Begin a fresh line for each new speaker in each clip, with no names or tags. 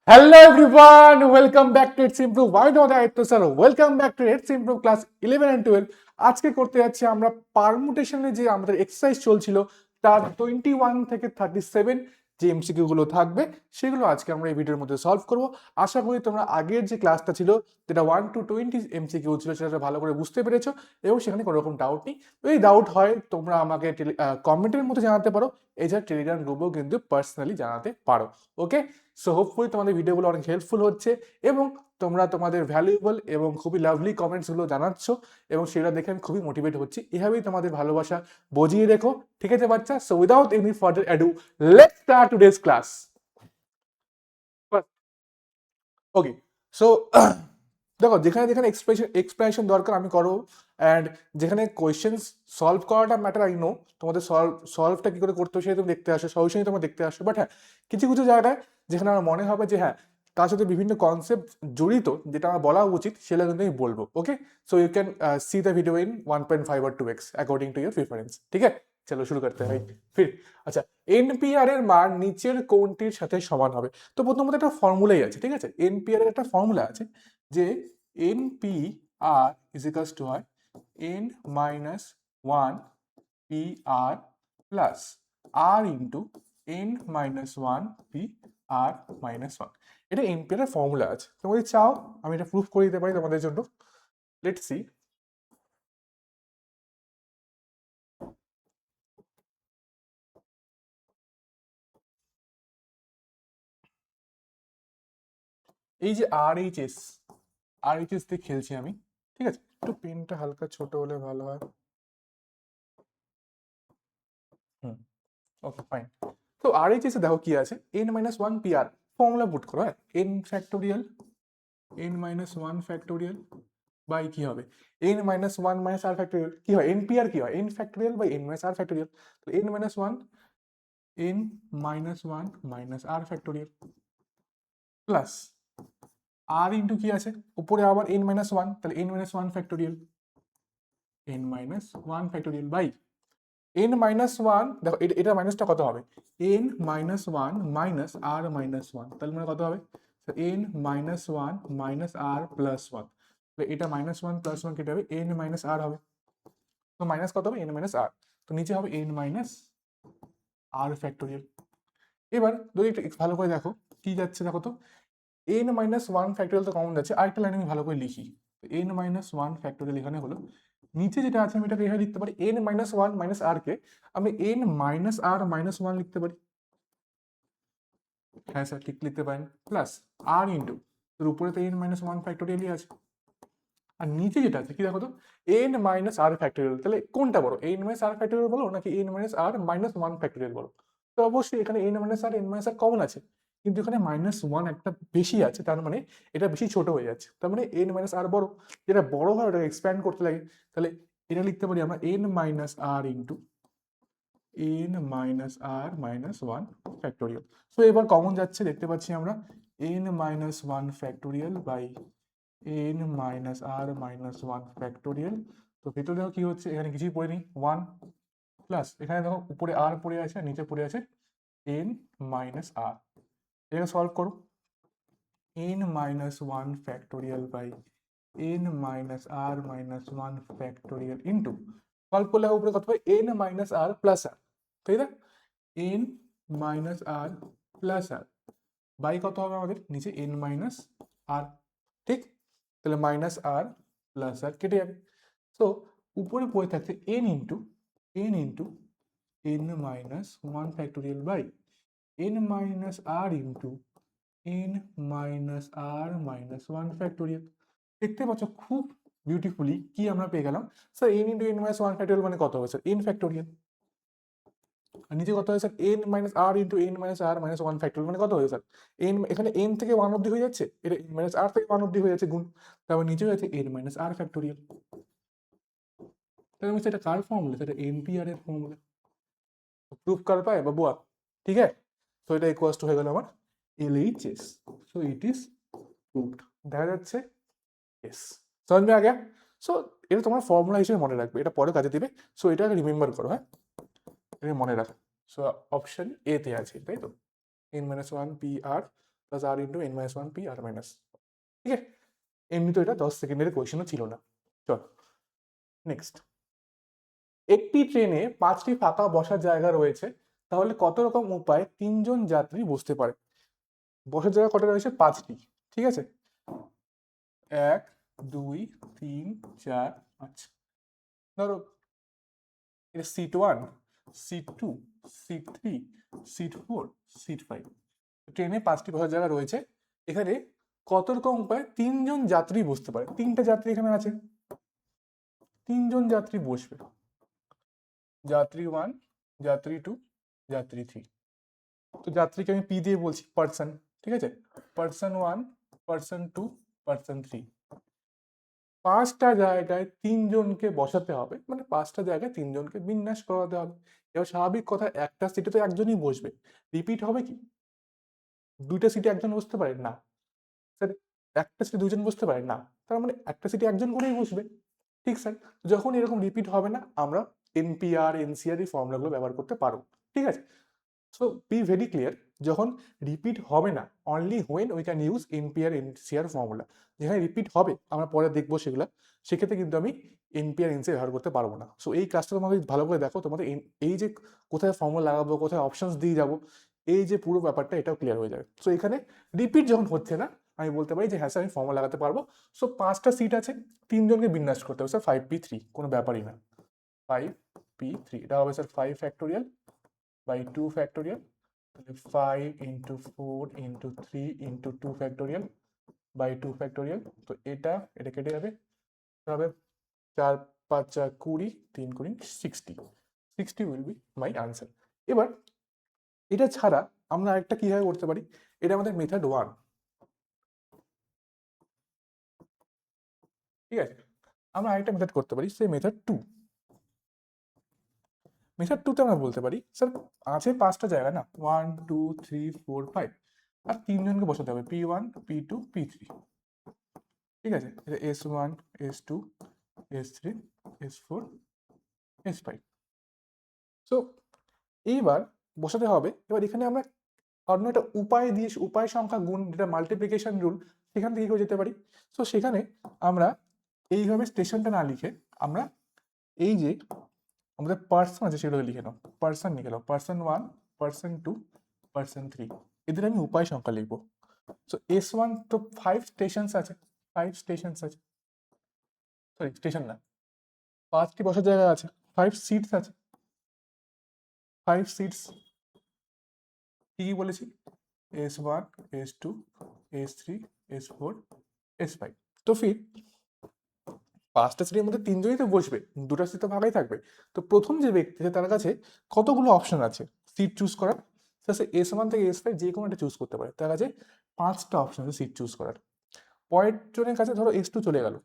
Hello everyone, welcome back to It's Improve. Why not I sir? Welcome back to It's Improve class 11 and 12. আজকে করতে যাচ্ছি আমরা পারমুটেশনে যে আমাদের এক্সারসাইজ চলছিল তার 21 থেকে 37 যে এমসিকিউ গুলো থাকবে সেগুলো আজকে আমরা এই ভিডিওর মধ্যে সলভ করব। আশা করি তোমরা আগের যে ক্লাসটা ছিল যেটা 1 to 20 এমসিকিউ ছিল সেটা ভালো করে বুঝতে পেরেছো এবং সেখানে কোনো রকম ডাউট নেই। যদি ডাউট হয় তোমরা আমাকে কমেন্টের মধ্যে জানাতে পারো, এছাড়া টেলিগ্রাম গ্রুপেও কিন্তু পার্সোনালি জানাতে পারো। ওকে, সো হোপফুলি তোমাদের ভিডিওগুলো অনেক হেল্পফুল হচ্ছে এবং তোমরা তোমাদের ভ্যালুয়েবল এবং খুবই লাভলি কমেন্টসগুলো জানাচ্ছ এবং সেটা দেখে আমি খুবই মোটিভেট হচ্ছি। এভাবেই তোমাদের ভালোবাসা বজিয়ে রেখো, ঠিক আছে বাচ্চা? So without any further ado, let's start today's class. Okay, so দেখো, যেখানে যেখানে এক্সপ্লেনেশন দরকার আমি করবো, অ্যান্ড যেখানে কোয়েশ্চেন্স সলভ করাটা ম্যাটার, আই নো তোমাদের সলভটা কি করে করতে হবে সেটা তুমি দেখতে আসো, সলিউশনই তোমরা দেখতে আসো। বাট হ্যাঁ, কিছু কিছু জায়গায় যেখানে আমার মনে হবে যে হ্যাঁ তার সাথে বিভিন্ন কনসেপ্ট জড়িত যেটা আমার বলা উচিত সেটা কিন্তু আমি বলবো। Okay, so you can see the video in 1.5 or 2x according to your preference. ঠিক আছে, চলো শুরু করতে হয় ফির। আচ্ছা, এনপিআর এর মান নিচের কোনটির সাথে সমান হবে? তো প্রথমত একটা ফর্মুলাই আছে, ঠিক আছে? এনপিআর এর একটা ফর্মুলা আছে যে এনপিআর ইজ ইকালস টু হয় N minus one P R plus R into N minus one P R minus one. এটা এনপিআর এর ফর্মুলা আছে। তোমরা যদি চাও আমি এটা প্রুফ করে দিতে পারি তোমাদের জন্য। Let's see. এই যে আর এইচ এস দিয়ে খেলছি আমি, ঠিক আছে? একটু পেনটা হালকা ছোট হলে ভালো হয়। Hmm, okay fine. তো আর এইচ এস এ দেখো কি আছে, N minus one P R. Formula put করো, হ্যাঁ, N factorial N minus one factorial by কি হবে N minus one minus R factorial. কি হয় এন পি আর, কি হয় N factorial by N minus R factorial. তো N minus one N minus one minus R factorial plus R into কি আছে উপরে আবার এন মাইনাস ওয়ান, তাহলে N minus one factorial N minus one factorial by N minus one. দেখো এটা মাইনাসটা কত হবে, N minus one minus R minus one, তাহলে মানে কত হবে N minus one minus R plus one. এটা মাইনাস ওয়ান প্লাস ওয়ান কেটে হবে এন মাইনাস আর হবে। তো মাইনাস কত হবে এন মাইনাস আর, তো নিচে হবে এন মাইনাস আর ফ্যাক্টোরিয়াল। এবার যদি একটু ভালো করে দেখো কি যাচ্ছে, দেখো তো এন মাইনাস ওয়ান ফ্যাক্টোরিয়াল তো কমন যাচ্ছে, আরেকটা লাইন আমি ভালো করে লিখি। এন মাইনাস ওয়ান ফ্যাক্টোরিয়াল এখানে হলো, নিচে যেটা আছে আমি এটাকে এখানে লিখতে পারি এন মাইনাস ওয়ান মাইনাস আর কে আমি N minus R minus one লিখতে পারি। হ্যাঁ স্যার ঠিক লিখতে পারেন, প্লাস আর ইন্টু এর উপরে তো এন মাইনাস ওয়ান ফ্যাক্টোরিয়ালই আছে, আর নিচে যেটা আছে কি দেখো তো এন মাইনাস আর ফ্যাক্টোরিয়াল। তাহলে কোনটা বড়, এন মাইনাস আর ফ্যাক্টোরিয়াল বলো নাকি N minus R minus one factorial বলো? তো অবশ্যই এখানে এন মাইনাস আর এন মাইনাস আর কমন আছে, কিন্তু এখানে মাইনাস ওয়ান একটা বেশি আছে, তার মানে এটা বেশি ছোট হয়ে যাচ্ছে, তার মানে এন মাইনাস আর বড়। যেটা বড় হয় ওটাকে এক্সপ্যান্ড করতে লাগে, তাহলে এটা লিখতে পারি আমরা N minus R into N minus R minus one factorial. So এবার কমন যাচ্ছে, দেখতে পাচ্ছি আমরা N minus one factorial by N minus R minus one factorial. তো ভেতরে দেখো কি হচ্ছে, এখানে কিছুই পড়ে নেই, ওয়ান প্লাস এখানে দেখো উপরে আর পড়ে আছে আর নিচে পড়ে আছে এন মাইনাস আর। এটাকে সলভ করো, N minus one factorial by N minus R minus one factorial into solve করলে উপরে কত পাই N minus R plus R, তাই না? N minus R plus R by কত হবে আমাদের নিচে এন মাইনাস আর, ঠিক? তাহলে মাইনাস আর প্লাস আর কেটে যাবে। তো উপরে পড়ে থাকছে N into N minus one factorial by N minus R into N minus R minus one factorial. দেখতে পাচ্ছ খুব বিউটিফুলি কি আমরা পেয়ে গেলাম, sir N into N minus one factorial মানে কত হবে স্যার এন ফ্যাক্টোরিয়াল, আর নিচে কত হয় sir N minus R into N minus R minus one factorial মানে কত হবে স্যার এন, এখানে এন থেকে ওয়ান অব্দি হয়ে যাচ্ছে, এটা এন মাইনাস আর থেকে ওয়ান অব্দি হয়ে যাচ্ছে গুণ, তারপর নিচে হয়েছে এন মাইনাস আর ফ্যাক্টোরিয়াল। তাহলে সেটা কার ফর্মুলা, সেটা এনপিআর এর ফর্মুলা। প্রুফ कर पाए बबुआ? ठीक है, তো এটা ইকুয়ালস টু হয়ে গেল আমার LHS. So it is proved. দেখা যাচ্ছে এস, समझ में आ गया? সো এটা তোমার ফর্মুলা হিসেবে মনে রাখবে, এটা পরে কাজে দিবে। সো এটা রিমেম্বার করো, হ্যাঁ এটা মনে রাখো। সো অপশন এ তে আছে, তাই তো? N minus one P R plus R into N minus one P R minus. ঠিক আছে, এমনি তো এটা 10 সেকেন্ডের কোয়েশনও ছিল না। চল নেক্সট, একটি ট্রেনে 5টি ফাঁকা বসার জায়গা রয়েছে, তাহলে কত রকম উপায়ে 3জন যাত্রী বসতে পারে? বসার জায়গা কটা রয়েছে? 5টি। ঠিক আছে, 1 2 3 4 5। ধরো এটা seat 1, seat 2, seat 3, seat 4, seat 5। ট্রেনে 5টি বসার জায়গা রয়েছে, এখানে কত রকম উপায়ে 3জন যাত্রী বসতে পারে? 3টে যাত্রী এখানে আছে, 3জন যাত্রী বসবে। যাত্রী 1, যাত্রী 2, যাত্রী 3। তো যাত্রীকে আমি পি দিয়ে বলছি, পার্সন। ঠিক আছে, পার্সন 1, পার্সন 2, পার্সন 3। 5টা জায়গায় 3জনকে বসাতে হবে, মানে 5টা জায়গায় 3জনকে বিন্যাস করাতে হবে। এবার স্বাভাবিক কথা, একটা সিটে তো একজনই বসবে, রিপিট হবে কি? 2টা সিটে একজন বসতে পারে না স্যার, একটা সিটে 2জন বসতে পারে না, তার মানে একটা সিটে একজন করেই বসবে। ঠিক স্যার, যখন এরকম রিপিট হবে না, আমরা এনপিআর এনসিআর এই ফর্মুলাগুলো ব্যবহার করতে পারবো। ঠিক আছে, সো বি ভেরি ক্লিয়ার, যখন রিপিট হবে না, only when we can use NPR NCR formula. যেখানে রিপিট হবে, আমরা পরে দেখবো সেগুলো, সেক্ষেত্রে কিন্তু আমি এনপিআর এনসিআর ব্যবহার করতে পারবো না। সো এই কাজটা তোমাদের ভালো করে দেখো, তোমাদের এই যে কোথায় ফর্মুলা লাগাবো, কোথায় অপশনস দিয়ে যাবো, এই যে পুরো ব্যাপারটা এটাও ক্লিয়ার হয়ে যাবে। সো এখানে রিপিট যখন হচ্ছে না, আমি বলতে পারি যে হ্যাঁ স্যার আমি ফর্মুলা লাগাতে পারবো। সো 5টা সিট আছে, 3জনকে বিন্যাস করতে হবে স্যার 5p3, কোনো ব্যাপারই না। 5p3 এটা হবে স্যার 5 ফ্যাক্টোরিয়াল বাই 2 ফ্যাক্টোরিয়াল, তাহলে 5 into 4 into 3 into 2 factorial by 2 factorial. তো এটা কেটে যাবে, হবে 4 5 4 20, 3 20 60। 60 উইল বি মাই আনসার। এবার এটা ছাড়া আমরা আরেকটা কিভাবে করতে পারি, এটা আমাদের মেথড 1। ঠিক আছে, আমরা আরেকটা মেথড করতে পারি, সেই মেথড 2। মেথড 2তে আমরা বলতে পারি স্যার আছে 5টা জায়গা না, 1 2 3 4 5, আর 3জনকে বসাতে হবে p1 p2 p3। ঠিক আছে, এটা s1 s2 s3 s4 s5। So এইবার বসাতে হবে। এবার এখানে আমরা অন্য একটা উপায় দিয়ে, উপায় সংখ্যা গুণ, যেটা মাল্টিপ্লিকেশন রুল, সেখান থেকে কি করে যেতে পারি। সো সেখানে আমরা এইভাবে স্টেশনটা না লিখে আমরা এই যে আমাদের পার্সন আছে সেগুলো লিখে নাও, পার্সন লিখে নাও, পার্সন 1, পার্সন 2, পার্সন 3, এদের আমি উপায় সংখ্যা লিখবো। সো s1 তো 5 স্টেশনস আছে, 5 স্টেশনস আছে, সরি স্টেশন না, 5টি বসার জায়গা আছে, 5 সিটস আছে, 5 সিটস। কি কি বলেছি, s1 s2 s3 s4 s5। তো ফির 5টা সিটের মধ্যে 3জনই তো বসবে, 2টা সিট তো ফাঁকাই থাকবে। তো প্রথম যে ব্যক্তি আছে তার কাছে কতগুলো অপশন আছে সিট চুজ করার, সে s1 থেকে s5 যে কোনো একটা চুজ করতে পারে, তার কাছে 5টা অপশন আছে সিট চুজ করার। পরের জনের কাছে ধরো s2 চলে গেল,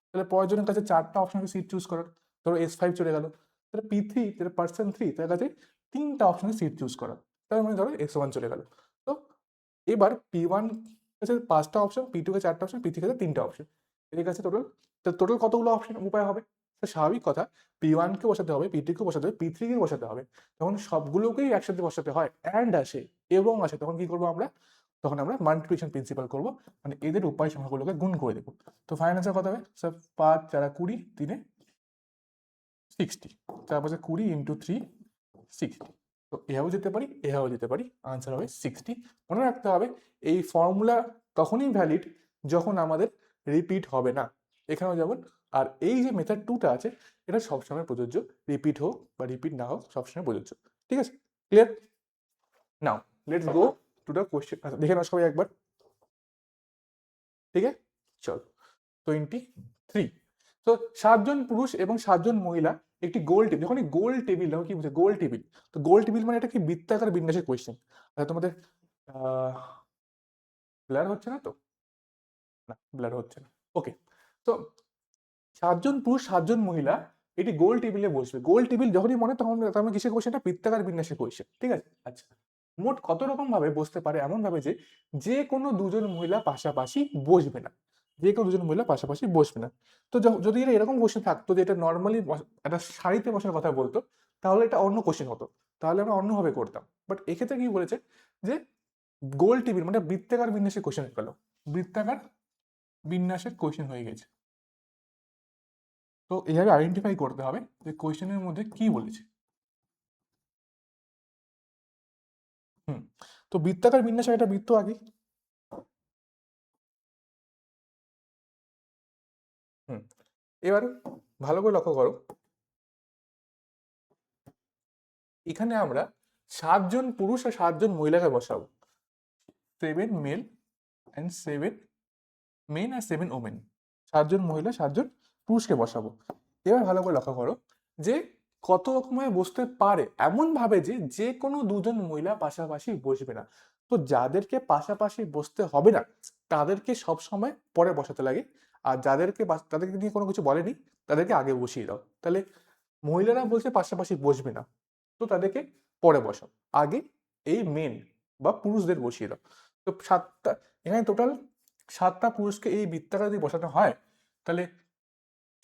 তাহলে পরের জনের কাছে 4টা অপশন আছে সিট চুজ করার, ধরো s5 চলে গেল, তাহলে p3 যেটা পার্সন 3, তার কাছে 3টা অপশন সিট চুজ করার, তার মানে ধরো s1 চলে গেল। তো এবার p1 কাছে 5টা অপশন, p2 কে 4টা অপশন, p3 কাছে 3টা অপশন, এর কাছে টোটাল কতগুলো অপশন উপায় হবে? তো স্বাভাবিক কথা, p1 কে বসাতে হবে, p2 কে বসাতে হবে, p3 কে বসাতে হবে। তখন সবগুলোকেই একসাথে বসাতে হয়, অ্যান্ড আসে এবং আসে, তখন কি করবো আমরা, তখন আমরা মাল্টিপ্লিকেশন প্রিন্সিপাল করবো, মানে এদের উপায় সংখ্যাগুলোকে গুণ করে দেবো। তো ফাইনাল আনসার কত হবে স্যার, 5 4 20, 3 60, 4 5 20 ইন্টু 3 60। তো এভাবেও যেতে পারি, এভাবেও যেতে পারি, আনসার হবে 60। মনে রাখতে হবে এই ফর্মুলা তখনই ভ্যালিড যখন আমাদের রিপিট হবে না, এখানেও যেমন। আর এই যে মেথড 2টা আছে, এটা সবসময় প্রযোজ্য, রিপিট হোক বা রিপিট না হোক সবসময় প্রযোজ্য। ঠিক আছে, clear? Now let's go to the question. দেখে নাও সবাই একবার। ঠিক আছে, চল 23। তো 7জন পুরুষ এবং 7জন মহিলা একটি গোল টেবিল, যখন গোল টেবিল দেখো কি বুঝে, গোল টেবিল, তো গোল টেবিল মানে এটা কি বৃত্তাকার বিন্যাসের কোয়েশ্চেন। তোমাদের ব্লার হচ্ছে না তো, না ব্লার হচ্ছে না, ওকে। তো 7জন পুরুষ 7জন মহিলা এটি গোল টেবিলে বসবে। গোল টেবিল যখনই মনে, তখন তখন কিসের কোয়েশ্চেনটা, বৃত্তাকার বিন্যাসের কোয়েশ্চেন। ঠিক আছে, আচ্ছা মোট কত রকম ভাবে বসতে পারে, এমন ভাবে যে যে কোনো 2জন মহিলা পাশাপাশি বসবে না, যে কোনো 2জন মহিলা পাশাপাশি বসবে না। তো যদি এটা এরকম কোশ্চেন থাকতো যে এটা নর্মালি একটা সারিতে বসার কথা বলতো, তাহলে এটা অন্য কোশ্চেন হতো, তাহলে আমরা অন্যভাবে করতাম। বাট এক্ষেত্রে কি বলেছে যে গোল টেবিল মানে বৃত্তাকার বিন্যাসের কোশ্চেন হয়ে গেল, বৃত্তাকার বিন্যাসের কোশ্চেন হয়ে গেছে। তো এইভাবে আইডেন্টিফাই করতে হবে যে কোশ্চেনের মধ্যে কি বলেছে। তো বৃত্তাকার বিন্যাসের একটা বৃত্ত আগে। এবার ভালো করে লক্ষ্য করো, এখানে আমরা 7 জন পুরুষ আর 7 জন মহিলাকে বসাবো, 7 মেল অ্যান্ড 7 মেন আর 7 ওমেন, 7 জন মহিলা 7 জন পুরুষকে বসাবো। এবার ভালো করে লক্ষ্য করো যে কত রকমভাবে বসতে পারে, এমন ভাবে যে যে কোনো 2 জন মহিলা পাশাপাশি বসবে না। তো যাদেরকে পাশাপাশি বসতে হবে না তাদেরকে সব সময় পরে বসাতে লাগে, আর তাদেরকে নিয়ে কোনো কিছু বলেনি তাদেরকে আগে বসিয়ে দাও। তাহলে মহিলারা বলছে পাশাপাশি বসবে না, তো তাদেরকে পরে বসাও, আগে এই মেন বা পুরুষদের বসিয়ে দাও। তো এখানে টোটাল 7টা পুরুষকে এই বৃত্তাকারে যদি বসানো হয় তাহলে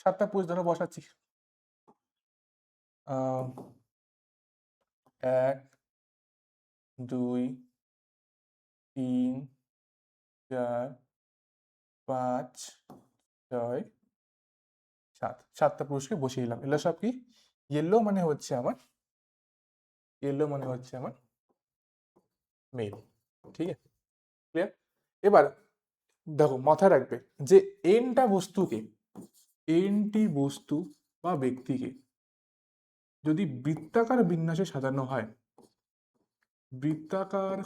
7টা পুরুষ ধরো বসাচ্ছি, 1 2 3 4 5 6 7, 7টা পুরুষকে বসিয়ে দিলাম। এগুলো সব কি ইয়েলো মানে হচ্ছে আমার মেল, ঠিক আছে, ক্লিয়ার। এবার দেখো মাথায় রাখবে যে এনটি বস্তু বা ব্যক্তিকে যদি বৃত্তাকার বিন্যাসে সাজানো হয়, বৃত্তাকার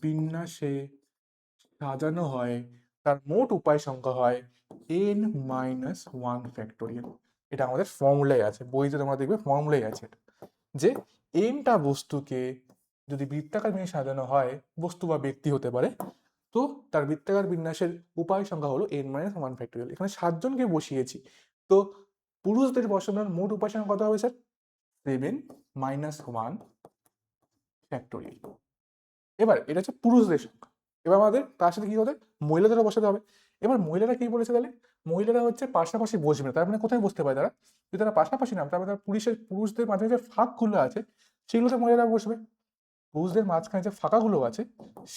বিন্যাসে সাজানো হয়, তার মোট উপায় সংখ্যা হয় n-1 ফ্যাক্টোরিয়াল। এটা আমাদের ফর্মুলাই আছে, বইতে তোমরা দেখবে ফর্মুলাই আছে যে এনটা বস্তুকে যদি বৃত্তাকার বিন্যাসে সাজানো হয়, বস্তু বা ব্যক্তি হতে পারে, তো তার বৃত্তাকার বিন্যাসের উপায় সংখ্যা হলো n-1 ফ্যাক্টোরিয়াল। এখানে 7 জনকে বসিয়েছি, তো পুরুষদের বসানোর মোট উপায় সংখ্যা কত হবে স্যার? 7-1 ফ্যাক্টোরিয়াল। এবার এটা হচ্ছে পুরুষদের সংখ্যা। এবার আমাদের তার সাথে কি হবে, মহিলাদেরও বসাতে হবে। এবার মহিলারা কি বলেছে তাহলে, মহিলারা হচ্ছে পাশাপাশি বসবে না, তার মানে কোথায় বসতে পারে তারা, যদি তারা পাশাপাশি না, তার মানে পুরুষদের মাঝে যে ফাঁকগুলো আছে সেগুলোতে মহিলারা বসবে, পুরুষদের মাঝখানে যে ফাঁকাগুলো আছে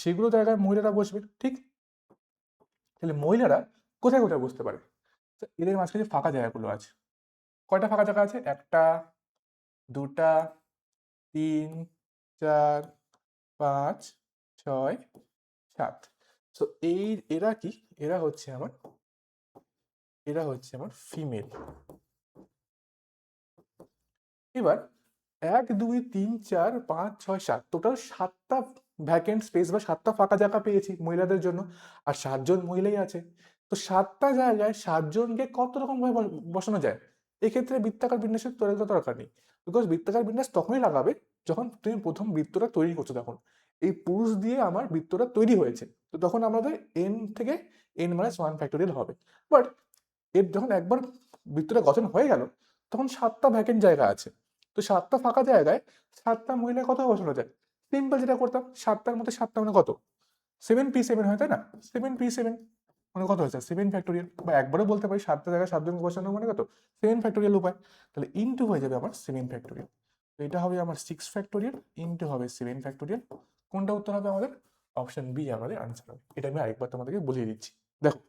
সেগুলো জায়গায় মহিলারা বসবে, ঠিক। তাহলে মহিলারা কোথায় কোথায় বসতে পারে, এদের মাঝখানে যে ফাঁকা জায়গাগুলো আছে, কয়টা ফাঁকা জায়গা আছে, 1টা 2টা 3 4 5 6 7। তো এরা কি, এরা হচ্ছে ফিমেল। এবার 1 2 3 4 5 6 7, টোটাল 7টা ভ্যাকেন্ট স্পেস বা 7টা ফাঁকা জায়গা পেয়েছি মহিলাদের জন্য, আর 7 জন মহিলাই আছে। তো 7টা জায়গায় 7 জনকে কত রকম ভাবে বসানো যায়, এক্ষেত্রে বৃত্তাকার বিন্যাসের দরকার নেই, বিকজ বৃত্তাকার বিন্যাস তখনই লাগাবে যখন তুমি প্রথম বৃত্তটা তৈরি করছো, তখন এই পুরুষ দিয়ে আমার বৃত্তটা তৈরি হয়েছে, তো তখন আমাদের n থেকে n-1 ফ্যাক্টোরিয়াল হবে। বাট এর যখন একবার বৃত্তটা গঠন হয়ে গেল তখন 7টা ভ্যাকেন্ট জায়গা আছে, তো 7টা ফাঁকা জায়গায় 7টা মহিলা কত বসানো যায়, সিম্পল যেটা করতাম, 7টার মধ্যে 7টা মানে কত, 7p7 হয়, তাই না, 7p7 মানে কত হয়েছে 7 ফ্যাক্টোরিয়াল, বা একবারও বলতে পারি 7টা জায়গায় 7জনকে বসানো মানে কত 7 ফ্যাক্টোরিয়াল উপায়, তাহলে ইনটু হয়ে যাবে আমার 7 ফ্যাক্টোরিয়াল। তো এটা হবে আমার 6 ফ্যাক্টোরিয়াল ইনটু হবে 7 ফ্যাক্টোরিয়াল। কোনটা উত্তর হবে আমাদের, অপশন বি আমাদের আনসার হবে। এটা আমি আরেকবার তোমাদেরকে বুঝিয়ে দিচ্ছি। দেখো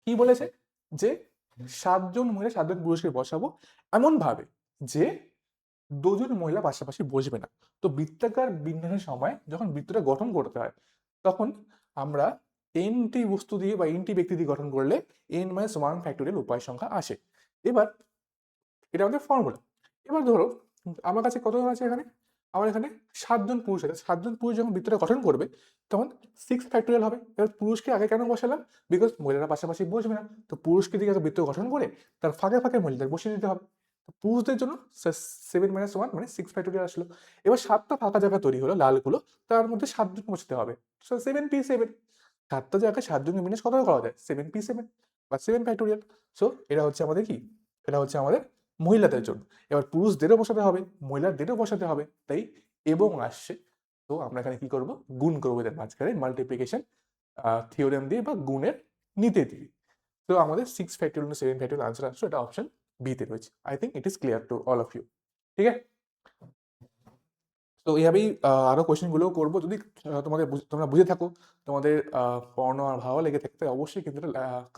কি বলেছে যে 7 জন মহিলা 7 জন পুরুষকে বসাবো এমন ভাবে যে 2 জন মহিলা পাশাপাশি বসবে না। তো বৃত্তাকার বিন্যাসের সময় যখন বৃত্তটা গঠন করতে হয় তখন আমরা এনটি বস্তু দিয়ে বা এনটি ব্যক্তি দিয়ে গঠন করলে n-1 ফ্যাক্টোরিয়াল উপায় সংখ্যা আসে। এবার এটা আমাদের ফর্মুলা। এবার ধরো আমার কাছে কত আছে, এখানে আমার এখানে 7 জন পুরুষ আছে, 7 জন পুরুষ যখন বৃত্তটা গঠন করবে তখন 6 ফ্যাক্টোরিয়াল হবে। এবার পুরুষকে আগে কেন বসালাম, বিকজ মহিলারা পাশাপাশি বসবে না, তো পুরুষকে দিকে আগে বৃত্ত গঠন করে তার ফাঁকে ফাঁকে মহিলাদের বসিয়ে দিতে হবে। পুরুষদের জন্য 7-1 মানে 6 ফ্যাক্টোরিয়াল আসলো। এবার 7টা ফাঁকা জায়গা তৈরি হলো লালগুলো, তার মধ্যে 7 জন বসাতে হবে, 7p7, 7টা জায়গায় 7 জনের বিন্যাস কত করা যায় 7p7 বা 7 ফ্যাক্টোরিয়াল। সো এটা হচ্ছে আমাদের কি, এটা হচ্ছে আমাদের মহিলাদের জন্য। এবার পুরুষদেরও বসাতে হবে মহিলাদেরও বসাতে হবে, তাই এবং আসছে। তো আমরা এখানে কি করব, গুণ করবো এদের মাঝখানে মাল্টিপ্লিকেশন থিওরেম দিয়ে বা গুণের নীতি দিয়ে। তো আমাদের 6 ফ্যাক্টোরিয়াল 7 ফ্যাক্টোরিয়াল আনসার আসছে, এটা অপশন বি তে রয়েছে। I think it is clear to all of you, ঠিক আছে। তো এইভাবেই আরও কোয়েশ্চেনগুলো করবো। যদি তোমরা বুঝে থাকো, তোমাদের পড়ানো আর ভালো লেগে থাকতে অবশ্যই কিন্তু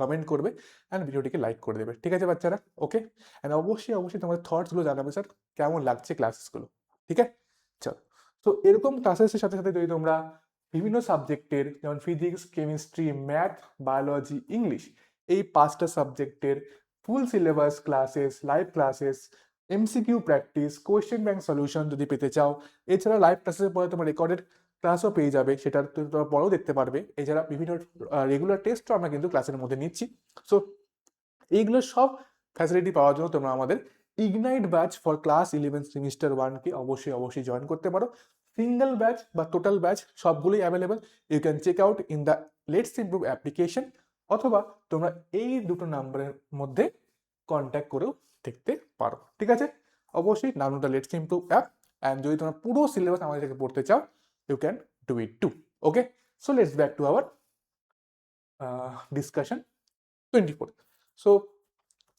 কমেন্ট করবে অ্যান্ড ভিডিওটিকে লাইক করে দেবে। ঠিক আছে বাচ্চারা? ওকে, অ্যান্ড অবশ্যই তোমাদের থটসগুলো জানাবে স্যার কেমন লাগছে ক্লাসেসগুলো। ঠিক আছে, চলো। তো এরকম ক্লাসেসের সাথে সাথে যদি তোমরা বিভিন্ন সাবজেক্টের, যেমন physics, chemistry, math, biology, English, এই 5টা সাবজেক্টের full syllabus classes, live classes, MCQ practice, question bank solution যদি পেতে চাও, এছাড়া লাইভ ক্লাসের পরে তোমার রেকর্ডেড ক্লাসও পেয়ে যাবে, সেটা তোমরা পরেও দেখতে পারবে। এছাড়া বিভিন্ন রেগুলার টেস্টও আমরা কিন্তু ক্লাসের মধ্যে নিচ্ছি। সো এইগুলো সব ফ্যাসিলিটি পাওয়ার জন্য তোমরা আমাদের ignite batch for class 11 semester 1কে অবশ্যই জয়েন করতে পারো। সিঙ্গেল ব্যাচ বা টোটাল ব্যাচ সবগুলোই available. You can check out in the let's Improve application, অথবা তোমরা এই দুটো নাম্বারের মধ্যে কন্ট্যাক্ট করেও দেখতে পারো। ঠিক আছে, অবশ্যই download the let's improve app, and যদি তোমরা পুরো সিলেবাস আমাদের থেকে পড়তে চাও, you can do it too. Okay, so let's back to our discussion 24। So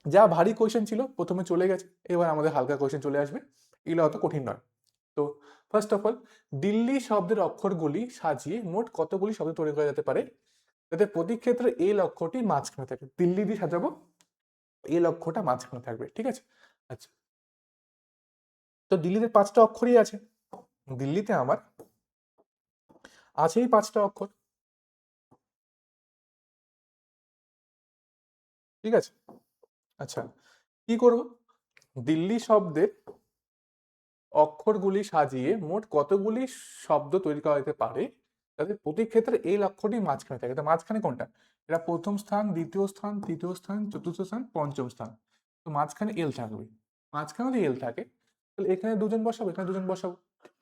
যা ভারী কোয়েশ্চেন ছিল প্রথমে চলে গেছে, এবার আমাদের হালকা কোয়েশ্চেন চলে আসবে। এগুলো অত কঠিন নয়। তো ফার্স্ট অফ অল, দিল্লি শব্দের অক্ষরগুলি সাজিয়ে মোট কতগুলি শব্দ তৈরি করা যেতে পারে যাতে প্রতি ক্ষেত্রে এল অক্ষরটি মাঝখানে থাকে? দিল্লি দিয়ে সাজাবো, এল অক্ষরটা মাঝখানে থাকবে। ঠিক আছে, আচ্ছা। তো দিল্লিতে 5টা অক্ষরই আছে, দিল্লিতে আমার আছেই 5টা অক্ষর। ঠিক আছে, আচ্ছা, কি করব? দিল্লি শব্দের অক্ষরগুলি সাজিয়ে মোট কতগুলি শব্দ তৈরি করা যেতে পারে যাতে প্রতি ক্ষেত্রে এই অক্ষরটি মাঝখানে থাকে? তো মাঝখানে কোনটা? এটা প্রথম স্থান, দ্বিতীয় স্থান, তৃতীয় স্থান, চতুর্থ স্থান, পঞ্চম স্থান। তো মাঝখানে এল থাকবে। মাঝখানে যদি এল থাকে তাহলে এখানে দুজন বসাবো, এখানে দুজন বসাবো।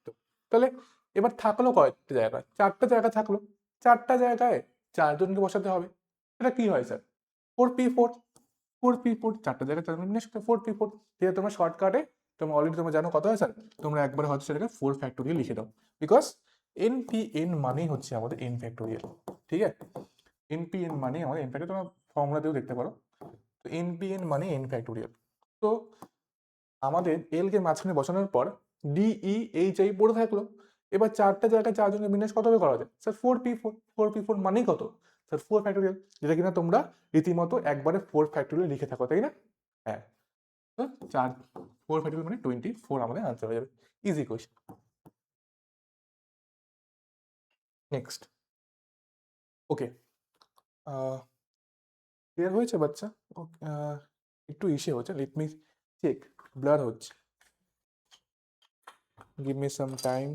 তো তাহলে এবার থাকলো কয়টা জায়গায়? 4টা জায়গা থাকলো। 4টা জায়গায় 4জনকে বসাতে হবে। এটা কি হয় স্যার? 4p4। 4p4, 4টা জায়গায় 4 মিনিট 4p4। যেটা তোমরা শর্টকাটে, তোমরা অলরেডি তোমরা জানো কত হয় স্যার, তোমরা একবার হয়তো সেটাকে 4 ফ্যাক্টোরিয়াল লিখে দাও, বিকজ npn মানেই হচ্ছে আমাদের n ফ্যাক্টোরিয়াল। ঠিক আছে, npn মানে আমাদের n ফ্যাক্টোরিয়াল, তোমরা ফর্মুলাতেও দেখতে পারো। তো npn মানে n ফ্যাক্টোরিয়াল। তো আমাদের l কে মাঝখানে বসানোর পর DEHI পড়ে থাকলো। এবার 4টা জায়গায় 4জনের বিন্যাস কত করা যায় স্যার? 4p4। 4p4 মানেই কত স্যার? 4 ফ্যাক্টোরিয়াল, যেটা কিনা তোমরা রীতিমতো একবারে 4 ফ্যাক্টোরিয়াল লিখে থাকো, তাই না? হ্যাঁ, তো 4 ফ্যাক্টোরিয়াল মানে 24 আমাদের আনসার হয়ে যাবে। Easy question. Next, okay, clear হয়েছে বাচ্চা? একটু ইসে হচ্ছে, লেট মি চেক, ব্লার হচ্ছে, give me some time.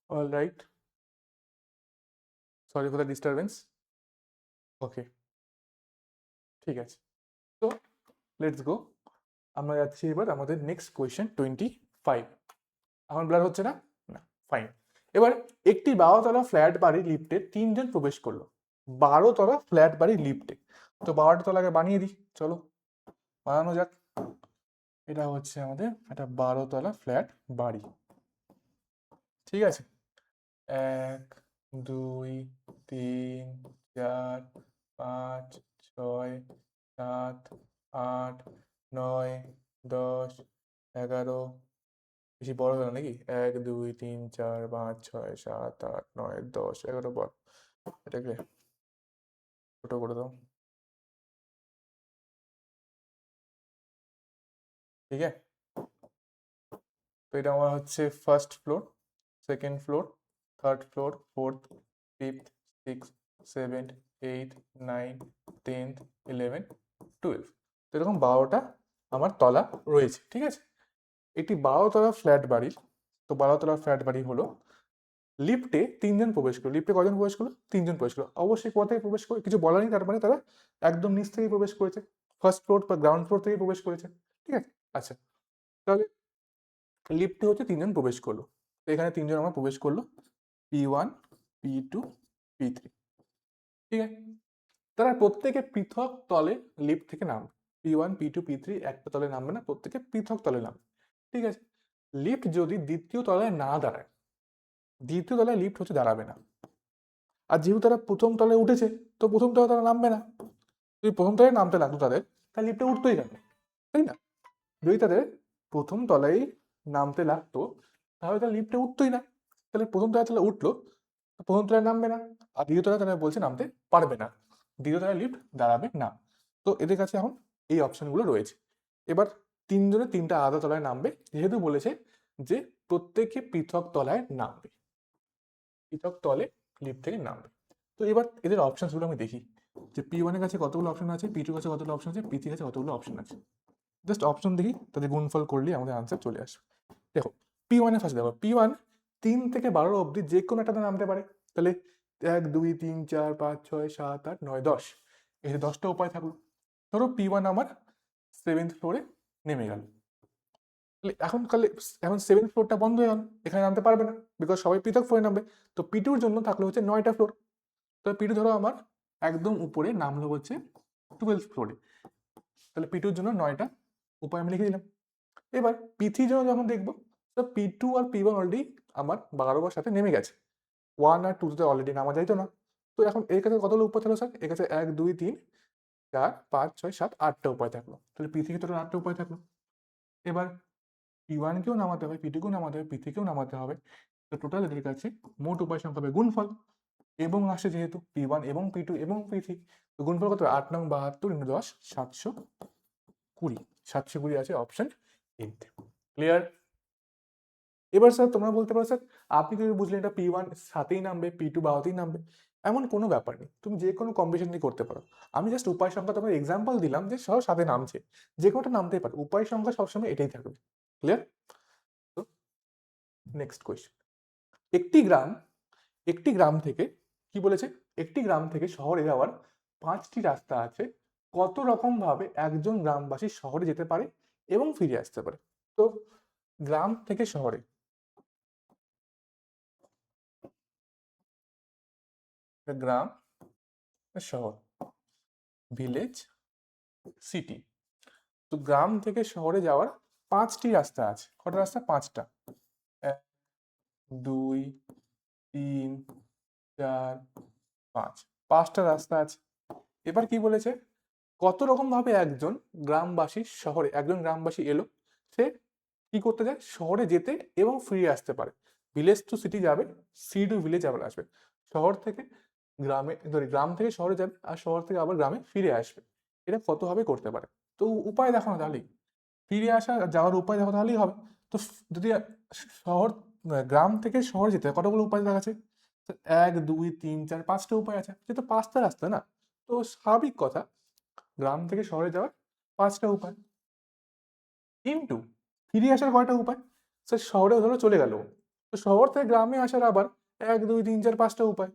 All right, sorry for the disturbance. Okay, ঠিক আছে, তো লেটস গো। আমরা যাচ্ছি এবার আমাদের নেক্সট কোয়েশ্চেন 25। এখন ব্লার হচ্ছে না? না, ফাইন। এবার একটি 12তলা ফ্ল্যাট বাড়ির লিফটে 3জন প্রবেশ করলো। 12তলা ফ্ল্যাট বাড়ির লিফটে, তো 12টা তলাকে বানিয়ে দিই, চলো বানানো যাক। এটা হচ্ছে আমাদের একটা 12তলা ফ্ল্যাট বাড়ি। ঠিক আছে, 1 2 3 4 5 6 7 8 9 10 11, বেশি বড় হলো নাকি? 1 2 3 4 5 6 7 8 9 10 11 বল, এটাকে ছোট করে দাও। ঠিক আছে, তো এটা আমার হচ্ছে first floor, second floor, third floor, fourth, fifth, six, seventh, eight, nine, 10th, 11, 12। তো এরকম 12টা আমার তলা রয়েছে। ঠিক আছে, একটি 12তলা ফ্ল্যাট বাড়ির, তো 12তলা ফ্ল্যাট বাড়ি হলো, লিফটে 3জন প্রবেশ করলো। লিফটে কজন প্রবেশ করলো? 3জন প্রবেশ করলো। অবশ্যই কোথা থেকে প্রবেশ করে কিছু বলা নেই, তার মানে তারা একদম নিচ থেকেই প্রবেশ করেছে, ফার্স্ট ফ্লোর বা গ্রাউন্ড ফ্লোর থেকেই প্রবেশ করেছে। ঠিক আছে, আচ্ছা, তাহলে লিফটে হচ্ছে 3জন প্রবেশ করলো, তো এখানে 3জন আমার প্রবেশ করলো, P1, P2, P3, ঠিক আছে। তারা প্রত্যেকে পৃথক তলে লিফট থেকে নামবে। P1 P2 P3 একটা তলে নামবে না, প্রত্যেকে পৃথক তলে নামবে, ঠিক আছে। লিফট যদি দ্বিতীয় তলায় না দাঁড়ায়, দ্বিতীয় তলায় লিফট হচ্ছে দাঁড়াবে না। আর যেহেতু তারা প্রথম তলায় উঠেছে, তো প্রথম তলায় তারা নামবে না। যদি প্রথম তলায় নামতে লাগতো তাদের, তাহলে লিফটে উঠতোই কেন, তাই না? যদি তাদের প্রথম তলায় নামতে লাগতো, তাহলে তারা লিফটে উঠতোই না। তাহলে প্রথম তলায় তাহলে উঠলো, প্রথম তলায় নামবে না। আর দ্বিতীয় তলায় তারা বলছে নামতে পারবে না, দ্বিতীয় তলায় লিফট দাঁড়াবে না। তো এদের কাছে এখন এই অপশনগুলো রয়েছে। এবার তিনজনে তিনটা আলাদা তলায় নামবে, যেহেতু বলেছে যে প্রত্যেকে পৃথক তলায় নামবে, পৃথক তলে লিফট থেকে নামবে। তো এবার এদের অপশনসগুলো আমি দেখি যে P1 এর কাছে কতগুলো অপশন আছে, P2 এর কাছে কতগুলো অপশন আছে, P3 এর কাছে কতগুলো অপশন আছে। জাস্ট অপশন দেখি, তাদের গুণফল করলে আমাদের আনসার চলে আসবে। দেখো P1 এ ফার্স্ট দেখো, P1 3 থেকে 12 অবধি যে কোনো একটাতে নামতে পারে। তাহলে 1 2 3 4 5 6 7 8 9 10, এই যে 10টা উপায় থাকলো। ধরো P1 আমার 7th ফ্লোরে নেমে গেল, তাহলে এখন 7th ফ্লোরটা বন্ধ হয়ে গেল, এখানে নামতে পারবে না, বিকজ সবাই পৃথক ফ্লোরে নামবে। তো P2 এর জন্য থাকলো হচ্ছে 9টা ফ্লোর। তো P2 ধরো আমার একদম উপরে নামলো হচ্ছে 12th ফ্লোরে, তাহলে P2 এর জন্য 9টা উপায় আমি লিখে দিলাম। এবার P3 জন্য যখন দেখবো, তো P2 আর P1 অলরেডি আমার 12বার সাথে নেমে গেছে, 1 আর 2 তে অলরেডি নামা যাইতো না। তো এখন এর কাছে কতগুলো উপায় থাকলো স্যার? এর কাছে 1 2 3 4 5 6 7 8টা উপায় থাকলো। তাহলে P3 কে তো 8টা উপায় থাকলো। এবার P1 কেও নামাতে হবে, P2 কেও নামাতে হবে, P3 কেও নামাতে হবে। তো টোটাল এদের কাছে মোট উপায় সংখ্যা হবে গুণফল, এবং আসে যেহেতু P1 এবং P2 এবং P3, তো গুণফল কত? 8 নং 72 × 10 720, 720 আছে অপশন এতে। ক্লিয়ার? এবার স্যার তোমরা বলতে পারো স্যার আপনি কি বুঝলেন এটা P1 সাথেই নামবে, P2 বাহুতেই নামবে? এমন কোনো ব্যাপার নেই, তুমি যে কোনো কম্বিনেশন দিয়ে করতে পারো। আমি জাস্ট উপায় সংখ্যা তোমার এক্সাম্পল দিলাম যে সব সাথে নামছে, যে কোনোটা নামতেই পারে, উপায় সংখ্যা সবসময় এটাই থাকবে। ক্লিয়ার? তো নেক্সট কোয়েশ্চেন, একটি গ্রাম থেকে কি বলেছে, একটি গ্রাম থেকে শহরে যাওয়ার 5টি রাস্তা আছে, কত রকম ভাবে একজন গ্রামবাসী শহরে যেতে পারে এবং ফিরে আসতে পারে? তো গ্রাম থেকে শহরে, গ্রাম শহর, ভিলেজ সিটি, তো গ্রাম থেকে শহরে যাওয়ার 5টি রাস্তা আছে। কটা রাস্তা? 5টা। 1 2 3 4 5, 5টা রাস্তা আছে। এবার কি বলেছে, কত রকম ভাবে একজন গ্রামবাসী এলো, সে কি করতে যায়? শহরে যেতে এবং ফিরে আসতে পারে। ভিলেজ টু সিটি যাবে, সিটি টু ভিলেজ আবার আসবে, শহর থেকে গ্রাম থেকে শহরে যাবে, আর শহর থেকে আবার গ্রামে ফিরে আসবে। এটা কত ভাবে করতে পারে? তো উপায় দেখো না তাহলেই, ফিরে আসা আর যাওয়ার উপায় দেখো তাহলেই হবে। তো যদি শহর গ্রাম থেকে শহর যেতে হয়, কতগুলো উপায় দেখা আছে? 1 2 3 4 5টা উপায় আছে, যেহেতু 5টা রাস্তা না, তো স্বাভাবিক কথা গ্রাম থেকে শহরে যাওয়ার 5টা উপায়। কিন্তু ফিরে আসার কয়টা উপায়? স্যার শহরে ধরো চলে গেল, তো শহর থেকে গ্রামে আসার আবার 1 2 3 4 5টা উপায়।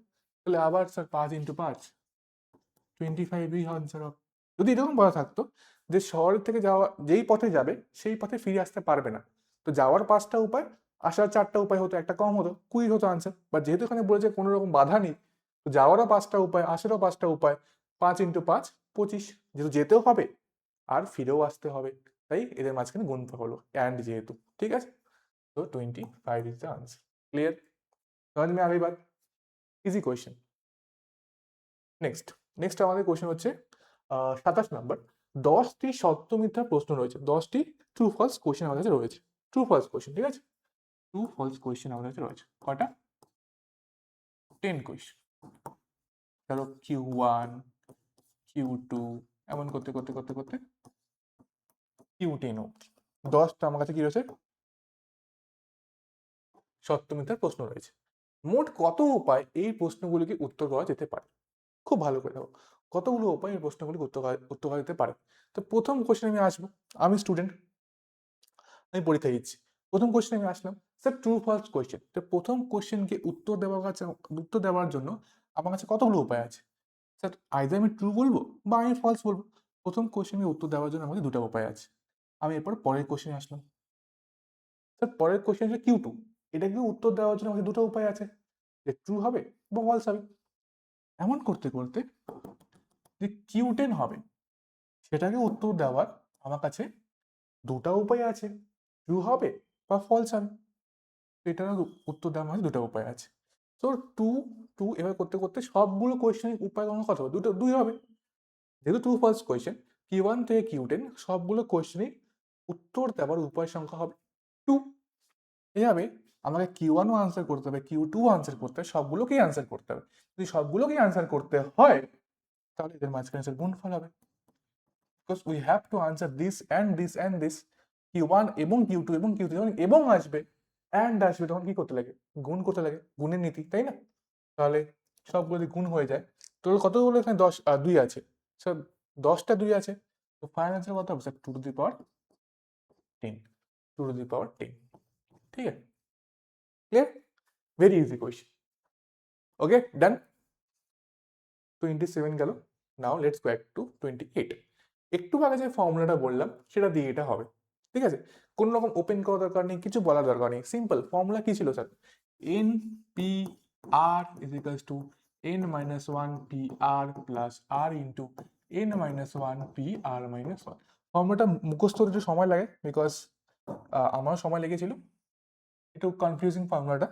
তাহলে আবার স্যার 5 × 5 25ই আনসার হবে। যদি এরকম বলা থাকতো যে শহর থেকে যাওয়া যেই পথে যাবে সেই পথে ফিরে আসতে পারবে না, তো যাওয়ার 5টা উপায়, আসার 4টা উপায় হতো, একটা কম হতো, 20 হতো আনসার। বা যেহেতু এখানে বলেছে কোনো রকম বাধা নেই, তো যাওয়ারও 5টা উপায়, আসারও 5টা উপায়, 5 × 5 25, যেহেতু যেতেও হবে আর ফিরেও আসতে হবে, তাই এদের মাঝখানে গুণফল হলো অ্যান্ড, যেহেতু ঠিক আছে। তো 25 ইজ দ্য आंसर। क्लियर? समझ में आ गई बात? Easy question. নেক্সট নেক্সট আমাদের কোশ্চেন হচ্ছে 27 নম্বর। 10টি সত্য মিথ্যা প্রশ্ন রয়েছে, 10টি ট্রু ফলস কোশ্চেন আমাদের কাছে রয়েছে। ট্রু ফলস কোশ্চেন, ঠিক আছে? ট্রু ফলস কোশ্চেন আমাদের কাছে রয়েছে কয়টা? 10 কোশ্চেন। ধরো Q1 Q2 এমন করতে করতে করতে করতে Q10 অব্দি 10টা আমার কাছে কি রয়েছে? সত্য মিথ্যার প্রশ্ন রয়েছে। মোট কত উপায় এই প্রশ্নগুলিকে উত্তর করা যেতে পারে? খুব ভালো করে দেখো, কতগুলো উপায় এই প্রশ্নগুলিকে উত্তর করা যেতে পারে। তো প্রথম কোশ্চেন আমি আসবো, আমি স্টুডেন্ট, আমি পরীক্ষা দিচ্ছি। প্রথম কোশ্চেন আমি আসলাম, স্যার ট্রু ফলস কোশ্চেন। তো প্রথম কোশ্চেনকে উত্তর দেওয়ার জন্য আমার কাছে কতগুলো উপায় আছে? স্যার আইদার আমি ট্রু বলবো বা আমি ফলস বলবো। প্রথম কোশ্চেনকে উত্তর দেওয়ার জন্য আমাকে দুটো উপায় আছে। আমি এরপর পরের কোশ্চেনে আসলাম, স্যার পরের কোশ্চেন হচ্ছে Q2, এটাকে উত্তর দেওয়ার জন্য আমাকে দুটো উপায় আছে, যে ট্রু হবে বা ফলস হবে। এমন করতে করতে যে Q10 হবে সেটাকে উত্তর দেওয়ার আমার কাছে দুটা উপায় আছে, ট্রু হবে বা ফলস হবে। এটার উত্তর দেওয়ার মাঝে দুটো উপায় আছে। তো টু টু এবার করতে করতে সবগুলো কোয়েশ্চেনের উপায় কোনো কথা হবে, দুই হবে। যেহেতু ট্রু ফলস কোয়েশ্চেন, Q1 থেকে Q10 সবগুলো কোয়েশ্চেনের উত্তর দেওয়ার উপায় সংখ্যা হবে 2। এভাবে আমাকে Q1ও আনসার করতে হবে, Q2 আনসার করতে হবে, সবগুলোকেই আনসার করতে হবে। যদি সবগুলোকেই আনসার করতে হয় তাহলে এদের মাঝখানে গুণফল হবে। Because we have to answer this and this and this. Q1 এবং Q2 এবং Q3 এবং আসবে অ্যান্ড আসবে, তখন কি করতে লাগে? গুণ করতে লাগে, গুণের নীতি, তাই না? তাহলে সবগুলো যদি গুণ হয়ে যায়, তোর কতগুলো এখানে 2 আছে স্যার, 10টা 2 আছে। তো ফাইনাল আনসার কত হবে sir? 2 to the power 10, 2 to the power 10। ঠিক আছে, clear? Very easy question. Okay, done. 27 গেল। Now let's go back to 28। একটু আগে যে ফর্মুলাটা বললাম সেটা দিয়ে এটা হবে। ঠিক আছে, কোনো রকম ওপেন করার দরকার নেই, কিছু বলার দরকার নেই, সিম্পল ফর্মুলা কি ছিল sir? N P R is equals to n-1 P R plus R into n-1 P R minus 1। ফর্মুলাটা মুখস্থ হতে একটু সময় লাগে, বিকজ আমারও সময় লেগেছিল, একটু কনফিউজিং ফর্মুলাটা,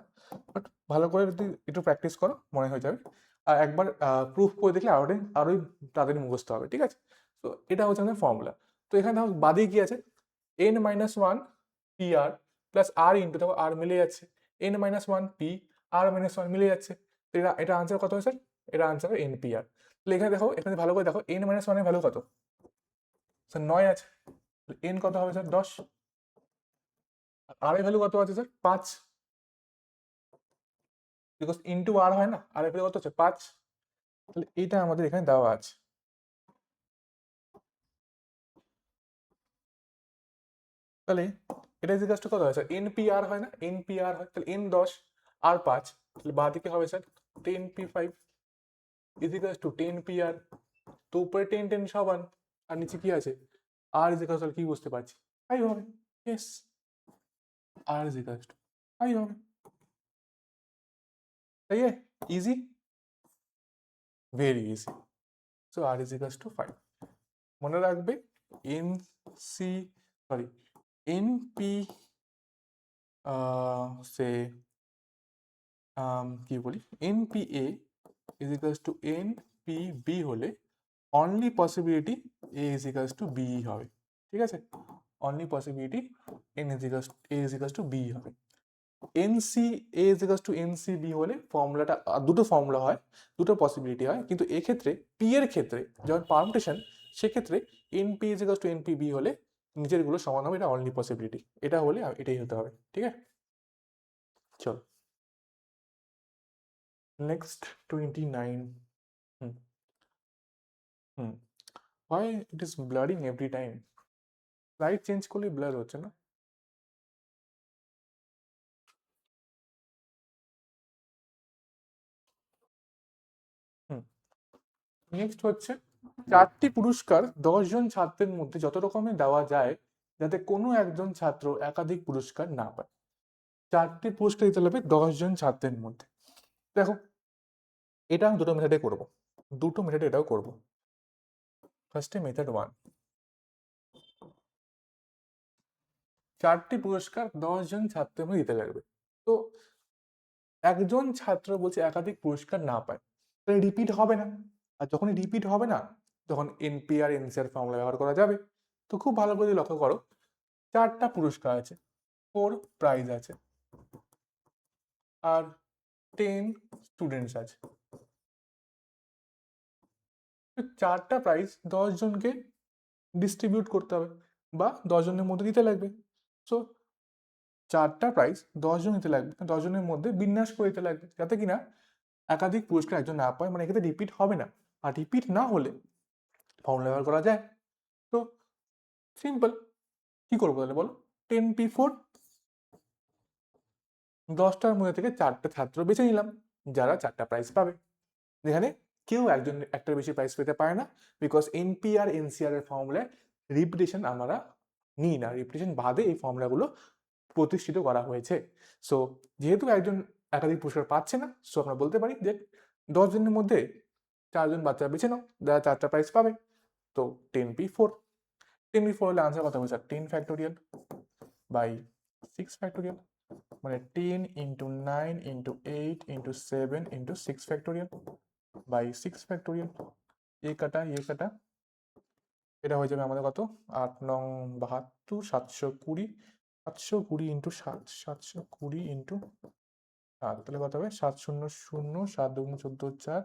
বাট ভালো করে যদি একটু প্র্যাকটিস করো মনে হয়ে যাবে। আর একবার প্রুফ করে দেখলে আরোই তাড়াতাড়ি মুখস্থ হবে। ঠিক আছে, তো এটা হচ্ছে আমাদের ফর্মুলা। তো এখানে দেখো বাদে কি আছে? n-1 P R plus R into, দেখো আর মিলে যাচ্ছে, n-1 পি আর মাইনাস 1 মিলে যাচ্ছে। তো এটা আনসার কত হয় স্যার? এটা আনসার হয় এন পি আর। তাহলে এখানে দেখো, এখানে ভালো করে দেখো, n-1 এর ভ্যালু কত স্যার? 9 আছে। এন কত হবে স্যার? 10। আর এর ভ্যালু কত আছে স্যার? 5। বিকজ ইন্টু আর হয় না, আর এর কত হচ্ছে? 5। তাহলে এটা আমাদের এখানে দেওয়া আছে। তাহলে এটা ইজ কত হয় স্যার? এনপিআর হয় না, এনপিআর হয়, তাহলে n 10 আর 5, তাহলে বাঁ দিকে হবে sir 10p5 is equals two 10pr। তো উপরে 10 10 সমান, আর নিচে কি আছে? আর ইজ ইকালস কি বুঝতে পারছি? 5 হবে। Yes, R is equals to 5 হবে। তাই easy, very easy. So R is equals to 5। মনে রাখবে এন সি সরি এনপি সে কি বলি, এনপিএ ইজ ইকালস টু এনপিবি হলে only possibility A is equals to B হবে। ঠিক আছে, only possibility A is equals to B হবে। NC A is equals to NC B হলে ফর্মুলাটা, দুটো ফর্মুলা হয়, দুটো পসিবিলিটি হয়, কিন্তু এক্ষেত্রে পি এর ক্ষেত্রে যখন পারমুটেশন, সেক্ষেত্রে এনপি ইজ ইকালস টু এনপিবি হলে নিচেরগুলো সমান হবে, এটা অনলি পসিবিলিটি, এটা হলে এটাই হতে হবে। ঠিক আছে, চলো next 29। Hmm hmm why it is blurring every time? Light change করলে ব্লার হচ্ছে না। হুম নেক্সট হচ্ছে 4টি পুরস্কার 10 জন ছাত্রের মধ্যে যত রকমের দেওয়া যায় যাতে কোনো একজন ছাত্র একাধিক পুরস্কার না পায়। 4টি পুরস্কার দিতে হবে 10 জন ছাত্রের মধ্যে। দেখো, এটা আমি দুটো মেথডে করব, দুটো মেথডে এটাও করব। ফার্স্টে মেথড 1, 4টি পুরস্কার 10 জন ছাত্রের মধ্যে দিতে লাগবে। তো একজন ছাত্র বলছে একাধিক পুরস্কার না পায়, তাহলে রিপিট হবে না। আর যখনই রিপিট হবে না, তখন এনপিআর এনসিআর ফর্মুলা ব্যবহার করা যাবে। তো খুব ভালো করে লক্ষ্য করো, 4টা পুরস্কার আছে, 4 প্রাইজ আছে, আর 10 স্টুডেন্টস আছে। 4টা প্রাইজ 10 জনকে ডিস্ট্রিবিউট করতে হবে বা 10 জনের মধ্যে দিতে লাগবে। সো 4টা প্রাইজ 10 জন দিতে লাগবে, 10 জনের মধ্যে বিন্যাস করে দিতে লাগবে, যাতে কিনা একাধিক পুরস্কার একজন না পায়, মানে এক্ষেত্রে রিপিট হবে না। আর রিপিট না হলে ফর্মুলা ব্যবহার করা যায়। তো সিম্পল, কি করবো তাহলে বলো? 10p4, 10টার মধ্যে থেকে 4টে ছাত্র বেছে নিলাম যারা 4টা প্রাইজ পাবে, যেখানে কেউ একজন একটার বেশি প্রাইজ পেতে পারে না, বিকজ এনপিআর এনসিআর এর ফর্মুলায় রিপিটেশন আমরা নিই না, রিপিটেশন বাদে এই ফর্মুলাগুলো প্রতিষ্ঠিত করা হয়েছে। সো যেহেতু একজন একাধিক পুরস্কার পাচ্ছে না, সো আমরা বলতে পারি যে 10 জনের মধ্যে চারজন বাচ্চা বেছে নাও যারা চারটা প্রাইস পাবে। তো 10p4 হলে আনসার কত হবে স্যার 10 ফ্যাক্টোরিয়াল বাই 6 ফ্যাক্টোরিয়াল, মানে 10 into 9 into 8 into 7 into 6 factorial by 6 factorial. এ কাটা এটা হয়ে যাবে আমাদের কত 8 9 72 720 720 ইন্টু 7 720 ইন্টু 7, তাহলে কত হবে 7 0 0 7 2 14 4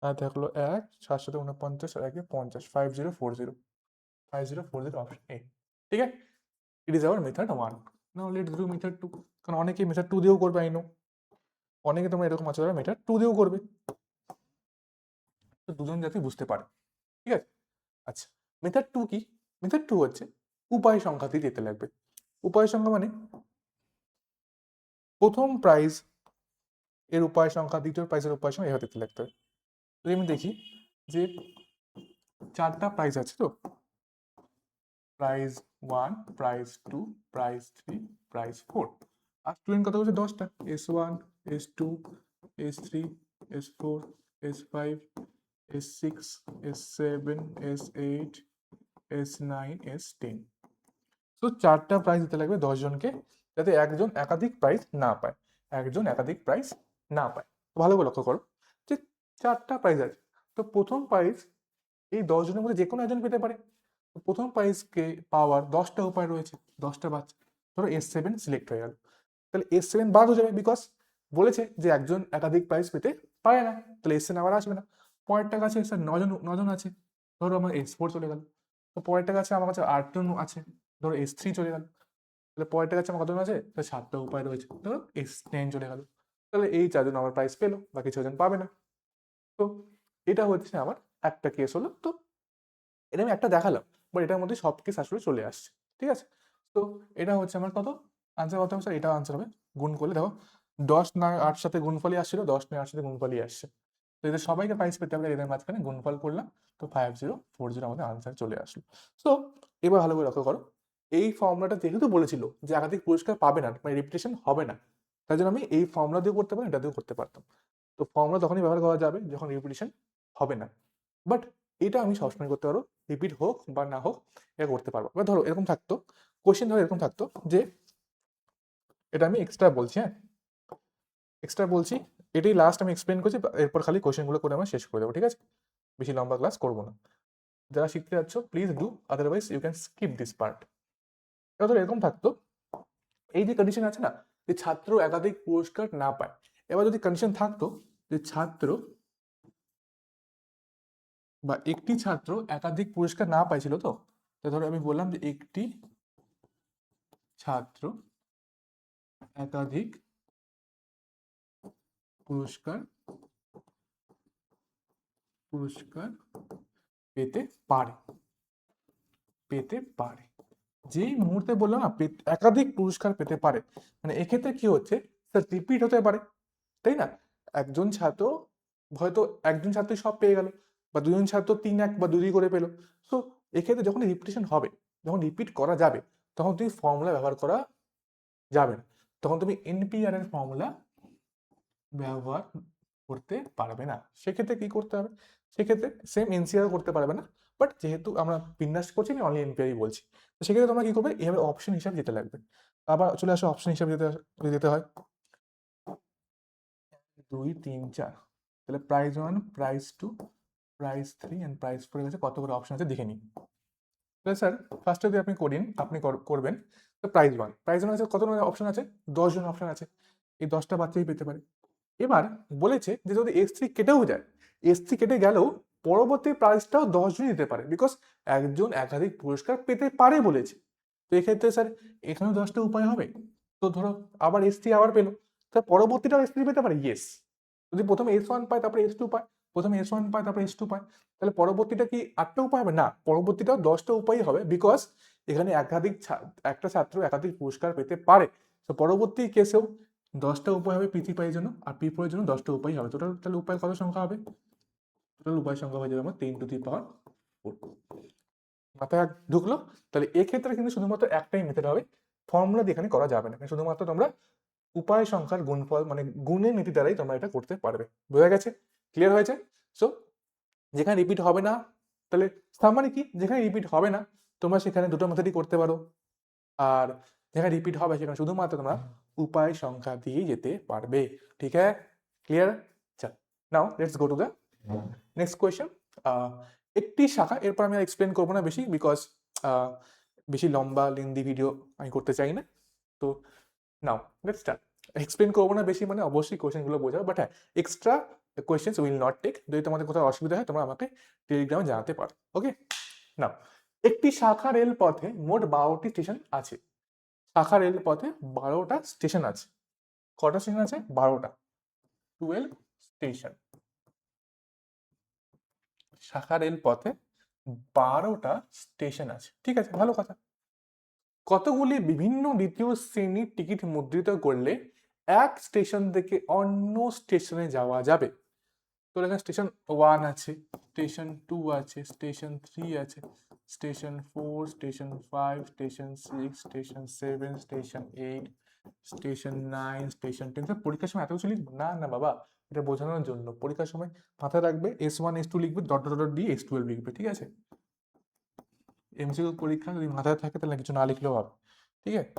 আর থাকলো 1 7 7 49 আর 1 50 5040 অপশন এ। ঠিক আছে, it is our method 1। Now let's do method 2, কারণ অনেকে মেথড 2 দিয়েও করবে, আই নো অনেকে তোমরা এরকম আছে যারা মেথড 2 দিয়েও করবে, তো দুজন যাতে বুঝতে পারে। ঠিক আছে, আচ্ছা মেথড 2 কি? মেথড 2 হচ্ছে উপায় সংখ্যা দিয়ে যেতে লাগবে। উপায় সংখ্যা মানে প্রথম প্রাইজ এর উপায় সংখ্যা, দ্বিতীয় প্রাইজের উপায় সংখ্যা এভাবে দিতে লাগতে হবে। যদি আমি দেখি যে চারটা প্রাইজ আছে, তো প্রাইজ 1, প্রাইজ 2, প্রাইজ 3, প্রাইজ 4, আর স্টুডেন্ট কত বলছে 10টা, S1, S2, S3, S4, S5, S6, S7, S8, S9, S10। তো চারটা প্রাইজ দিতে লাগবে 10 জনকে, যাতে একজন একাধিক প্রাইজ না পায়, ভালো করে লক্ষ্য করো যে চারটা প্রাইজ আছে, তো প্রথম প্রাইজ এই 10 জনের মধ্যে যে কোনো একজন পেতে পারে। প্রথম প্রাইজকে পাওয়ার 10টা উপায় রয়েছে, 10টা বাচ্চা, ধরো S7 সিলেক্ট হয়ে গেল, তাহলে S7 বাদ হয়ে যাবে, বিকজ বলেছে যে একজন একাধিক প্রাইজ পেতে পারে না, তাহলে S7 আবার আসবে না। পরেরটা কাছে স্যার 9জন আছে, ধরো আমার S4 চলে গেল, তো পরেরটা কাছে আমার কাছে 8জন আছে, ধরো S3 চলে গেল, তাহলে পরেরটা কাছে আমার কতজন আছে, তাহলে 7টা উপায় রয়েছে, ধরো S10 চলে গেল, তাহলে এই 4জন আমার প্রাইজ পেলো, বাকি 6জন পাবে না। তো এটা হচ্ছে আমার একটা কেস হলো। তো এটা আমি একটা দেখালাম, বাট এটার মধ্যে সব কেস আসলে চলে আসছে। ঠিক আছে, তো এটা হচ্ছে আমার কত আনসার, কত হবে স্যার, এটা আনসার হবে গুণ করলে দেখো 10 9 8 সাথে গুণফলই আসছিল, 10 9 8 সাথে গুণফলই আসছে, তো এদের সবাইকে প্রাইস পেতে হবে, এদের মাঝখানে গুণফল করলাম, তো 5040 আমাদের আনসার চলে আসলো। সো এবার ভালো করে লক্ষ্য করো, এই ফর্মুলাটা যেহেতু বলেছিল যে একাধিক পুরস্কার পাবে না, মানে রিপিটেশন হবে না, তাই জন্য আমি এই ফর্মুলা দিয়ে করতে পারি, এটা দিয়েও করতে পারতাম। তো ফর্মুলা তখনই ব্যবহার করা যাবে যখন রিপিটেশন হবে না, বাট এটা আমি সবসময় করতে পারবো, রিপিট হোক বা না হোক এটা করতে পারবো। এবার ধরো এরকম থাকতো কোশ্চেন, ধরো এরকম থাকতো যে এটা আমি এক্সট্রা বলছি, হ্যাঁ এক্সট্রা বলছি, এটাই লাস্ট আমি এক্সপ্লেন করছি, এরপর খালি কোশ্চেনগুলো করে আমরা শেষ করে দেবো। ঠিক আছে, বেশি লম্বা ক্লাস করবো না, যারা শিখতে যাচ্ছ please do, otherwise you can skip this part. এবার ধরো এরকম থাকতো, এই যে কন্ডিশন আছে না যে ছাত্র একাধিক পুরস্কার না পায়, এবার যদি কন্ডিশন থাকতো যে ছাত্র বা একটি ছাত্র একাধিক পুরস্কার না পাইছিল, তো ধরো আমি বললাম যে একটি ছাত্র একাধিক পুরস্কার পেতে পারে, যেই মুহূর্তে বললাম না একাধিক পুরস্কার পেতে পারে, মানে এক্ষেত্রে কি হচ্ছে স্যার, রিপিট হতে পারে, তাই না? একজন ছাত্র হয়তো একজন ছাত্রই সব পেয়ে গেল, বা দুজন ছাত্র 3 1 বা 2 2 করে পেলো। সো এক্ষেত্রে যখন রিপিটেশন হবে, যখন রিপিট করা যাবে, তখন তুমি ফর্মুলা ব্যবহার করা যাবে না, তখন তুমি এনপিআর এর ফর্মুলা ব্যবহার করতে পারবে না। সেক্ষেত্রে কি করতে হবে, সেক্ষেত্রে সেম এনসিআর করতে পারবে না, বাট যেহেতু আমরা বিন্যাস করছি আমি অনলি এনপিআরই বলছি, তো সেক্ষেত্রে তোমরা কি করবে, এভাবে অপশন হিসাবে যেতে লাগবে। আবার চলে আসো অপশন হিসাবে যেতে হয় 2 3 4, তাহলে prize 1, prize 2, prize 3 and prize 4 এর কাছে কত করে অপশন আছে দেখে নিই। তাহলে স্যার ফার্স্টে যদি আপনি করবেন, তো প্রাইজ 1 এর কাছে কত অপশন আছে, 10 জন অপশন আছে, এই 10টা বাচ্চাই পেতে পারে। এবার বলেছে যে যদি S3 কেটেও যায়, S3 কেটে গেলেও পরবর্তী প্রাইজটাও 10 জনই দিতে পারে, বিকজ একজন একাধিক পুরস্কার পেতে পারে বলেছে। তো এক্ষেত্রে স্যার এখানেও 10টা উপায় হবে, তো ধরো আবার S3 আবার পেলো, তা পরবর্তীটাও S3 পেতে পারে, ইয়েস। যদি প্রথমে S1 পায় তারপরে S2 পায়, প্রথমে S1 পায় তারপরে S2 পায়, তাহলে পরবর্তীটা কি 8টা উপায় হবে না, পরবর্তীটাও 10টা উপায় হবে, বিকজ এখানে একটা ছাত্র একাধিক পুরস্কার পেতে পারে। তো পরবর্তী কেসেও 10টা উপায় হবে P3 পাইয়ের জন্য, আর P4 এর জন্য 10টা উপায় হবে। টোটাল তাহলে উপায় কত সংখ্যা হবে, টোটাল উপায় সংখ্যা হয়ে যাবে আমার 10 টু দি পাওয়ার 4। মাথায় ঢুকলো? তাহলে এক্ষেত্রে কিন্তু শুধুমাত্র একটাই মেথড হবে, ফর্মুলা দিয়ে এখানে করা যাবে না, শুধুমাত্র তোমরা উপায় সংখ্যার গুণফল মানে গুণের নীতি দ্বারাই তোমরা এটা করতে পারবে। বোঝা গেছে? ক্লিয়ার হয়েছে? সো যেখানে রিপিট হবে না, তাহলে সাম মানে কি, যেখানে রিপিট হবে না তোমরা সেখানে দুটো মেথডই করতে পারো, আর যেখানে রিপিট হবে সেখানে শুধুমাত্র তোমরা উপায় সংখ্যা দিয়েই যেতে পারবে। ঠিক আছে, ক্লিয়ার? চল নাও let's go to the next question. একটি শাখা, এরপর আমি এক্সপ্লেন করবো না বেশি, বিকজ বেশি লম্বা লেন্দি ভিডিও আমি করতে চাই না। তো নাও লেটস স্টার্ট। এক্সপ্লেন করবো না বেশি, মানে অবশ্যই কোয়েশ্চেনগুলো বোঝাও, বাট হ্যাঁ extra questions will not take. যদি তোমাদের কোথাও অসুবিধা হয় তোমরা আমাকে টেলিগ্রামে জানাতে পারো। ওকে, নাও একটি শাখা রেল পথে মোট 12টি স্টেশন আছে। শাখা রেল পথে 12টা স্টেশন আছে। কটা স্টেশন আছে? 12টা, 12 স্টেশন। শাখা রেল পথে 12টা স্টেশন আছে, ঠিক আছে, ভালো কথা। কতগুলি বিভিন্ন দ্বিতীয় শ্রেণীর টিকিট মুদ্রিত করলে এক স্টেশন থেকে অন্য স্টেশনে যাওয়া যাবে? তো এখানে স্টেশন 1 আছে, স্টেশন 2 আছে, স্টেশন 3 আছে, station 4, station 5, station 6, station 7, station 8, station 9, station 10। পরীক্ষার সময় এত কিছু লিখবো না, না বাবা, এটা বোঝানোর জন্য। পরীক্ষার সময় মাথায় রাখবে S1 S2 লিখবে, ডট ডট ডট দিয়ে S12 লিখবে, ঠিক আছে? এমসিকিউ পরীক্ষা যদি মাথায় থাকে তাহলে কিছু না লিখলেও হবে, ঠিক আছে?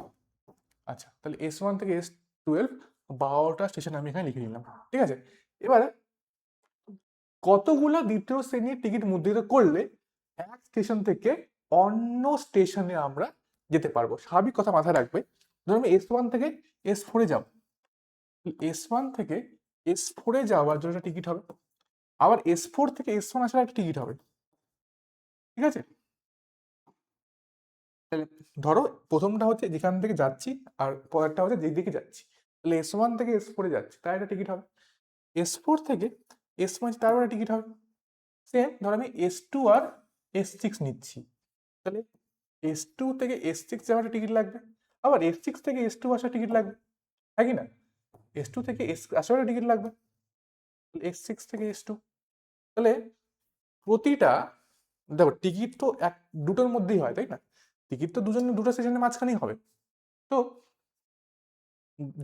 আচ্ছা, তাহলে S1 থেকে S12 12টা স্টেশন আমি এখানে লিখে নিলাম, ঠিক আছে? এবারে কতগুলো দ্বিতীয় শ্রেণীর টিকিট মুদ্রিত করলে এক স্টেশন থেকে অন্য স্টেশনে আমরা যেতে পারবো? স্বাভাবিক কথা মাথায় রাখবে, ধরো আমি S1 থেকে S4 এ যাব, S1 থেকে S4 এ যাওয়ার জন্য একটা টিকিট হবে, আবার S4 থেকে S1 আসার একটা টিকিট হবে, ঠিক আছে? তাহলে ধরো প্রথমটা হচ্ছে যেখান থেকে যাচ্ছি, আর পরেরটা হচ্ছে যেদিকে যাচ্ছি। তাহলে S1 থেকে S4 এ যাচ্ছি, তার একটা টিকিট হবে। S4 থেকে S1 তারও একটা টিকিট হবে। সেম ধর আমি S2 আর S6 নিচ্ছি, তাহলে S2 থেকে S6 যাওয়ার টিকিট লাগবে, আবার S6 থেকে S2 আসার টিকিট লাগবে, হ্যাঁ কি না? S2 থেকে S আসার টিকিট লাগবে, S6 থেকে S2। তাহলে প্রতিটা, দেখো টিকিট তো দুটোর মধ্যেই হয়, তাই না? টিকিট তো দুটো স্টেশনের মাঝখানেই হবে। তো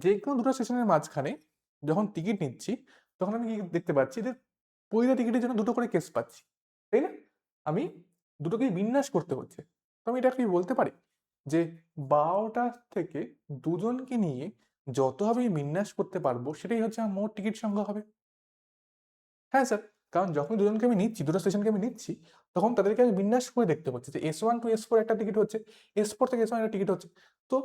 যে কোনো দুটো স্টেশনের মাঝখানে যখন টিকিট নিচ্ছি তখন আমি কি দেখতে পাচ্ছি যে প্রতিটা টিকিটের জন্য দুটো করে কেস পাচ্ছি, তাই না? আমি দুটোকেই বিন্যাস করতে হচ্ছে। তো আমি এটা কি বলতে পারি যে 12টা থেকে দুজনকে নিয়ে যতভাবে বিন্যাস করতে পারবো সেটাই হচ্ছে আমার মোট টিকিট সংখ্যা হবে। হ্যাঁ স্যার, কারণ যখন দুজনকে আমি নিচ্ছি, দুটো স্টেশনকে আমি নিচ্ছি, তখন তাদেরকে আমি বিন্যাস করে দেখতে হচ্ছে যে S1 টু S4 একটা টিকিট হচ্ছে, S4 থেকে S1 একটা টিকিট হচ্ছে। তো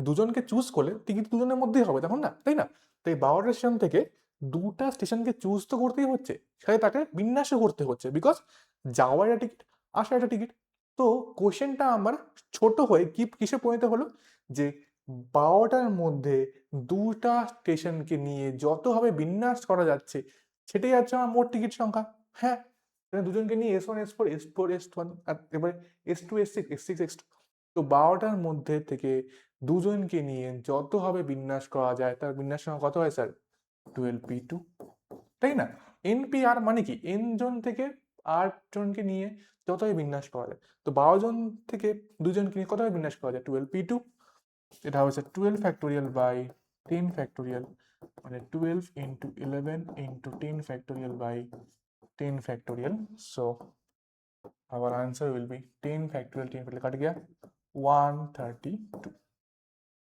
দুজনকে চুজ করলে টিকিট দুজনের মধ্যেই হবে তখন, না তাই না? তো এই 12টা স্টেশন থেকে দুটা স্টেশনকে চুজ তো করতেই হচ্ছে, সাথে তাকে বিন্যাসও করতে হচ্ছে, বিকজ যাওয়ার একটা টিকিট, আসার একটা টিকিট। তো কোশ্চেনটা আমার ছোট হয়ে কিসে পরিণত হলো যে 12টার মধ্যে দুটা স্টেশনকে নিয়ে যতভাবে বিন্যাস করা যাচ্ছে সেটাই হচ্ছে আমার মোট টিকিট সংখ্যা। হ্যাঁ, দুজনকে নিয়ে S1 S4 S4 S1 আর এবারে S2 S6 S6 S2। তো 12টার মধ্যে থেকে দুজনকে নিয়ে যতভাবে বিন্যাস করা যায় তার বিন্যাস সংখ্যা কত হয় স্যার? 12p2, তাই না? NPR মানে কি, n জন থেকে 8 জনকে নিয়ে যতভাবে বিন্যাস করা যায়। তো 12 জন থেকে দুজনকে নিয়ে কতভাবে বিন্যাস করা যায়? 12p2। এটা হচ্ছে 12 ফ্যাক্টোরিয়াল বাই 10 ফ্যাক্টোরিয়াল, মানে 12 into 11 into 10 factorial by 10 factorial. So our answer will be 10 factorial, 10 factorial cut गया 132,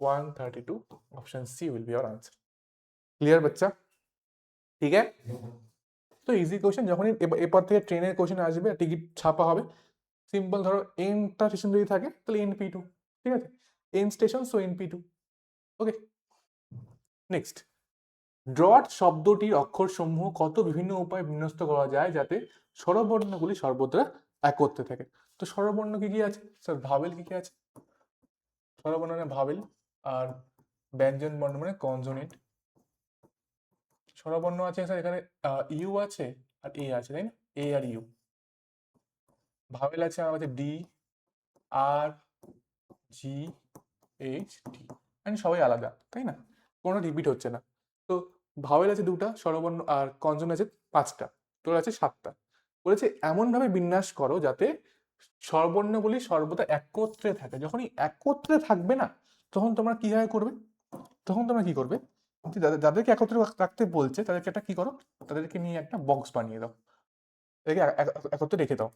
132। Option C will be our answer। Clear बच्चा? ठीक है, তো ইজি কোশ্চেন। যখনই এরপর থেকে ট্রেনের কোশ্চেন আসবে, টিকিট ছাপা হবে, সিম্পল ধরো এনটা স্টেশন যদি থাকে তাহলে NP2, ঠিক আছে? N station, so NP2। ওকে, নেক্সট। ড্রট শব্দটির অক্ষরসমূহ কত বিভিন্ন উপায়ে বিন্যস্ত করা যায় যাতে স্বরবর্ণগুলি সর্বদা একত্রে থাকে? তো স্বরবর্ণ কি কি আছে স্যার? ভাবেল কি কি আছে? স্বরবর্ণ মানে ভাবেল, আর ব্যঞ্জন বর্ণ মানে কনসোনেন্ট। স্বরবর্ণ আছে স্যার এখানে ইউ আছে আর এ আছে, তাই না? এ আর ইউ। ভাবেল আছে আমার কাছে ডি, আর, জি, এইচ, ডি, মানে সবাই আলাদা, তাই না? কোনো রিপিট হচ্ছে না। তো ভাওয়েল আছে 2টা, স্বরবর্ণ আর কনসোনেন্ট আছে 5টা, টোটাল আছে 7টা। বলেছে এমনভাবে বিন্যাস করো যাতে স্বরবর্ণগুলি সর্বদা একত্রে থাকে। যখনই একত্রে থাকবে না তখন তোমরা কিভাবে করবে? তখন তোমরা কি করবে, যাদেরকে একত্রে রাখতে বলছে তাদেরকে একটা কি করো, তাদেরকে নিয়ে একটা বক্স বানিয়ে দাও। এটাকে একত্রে রেখে দাও।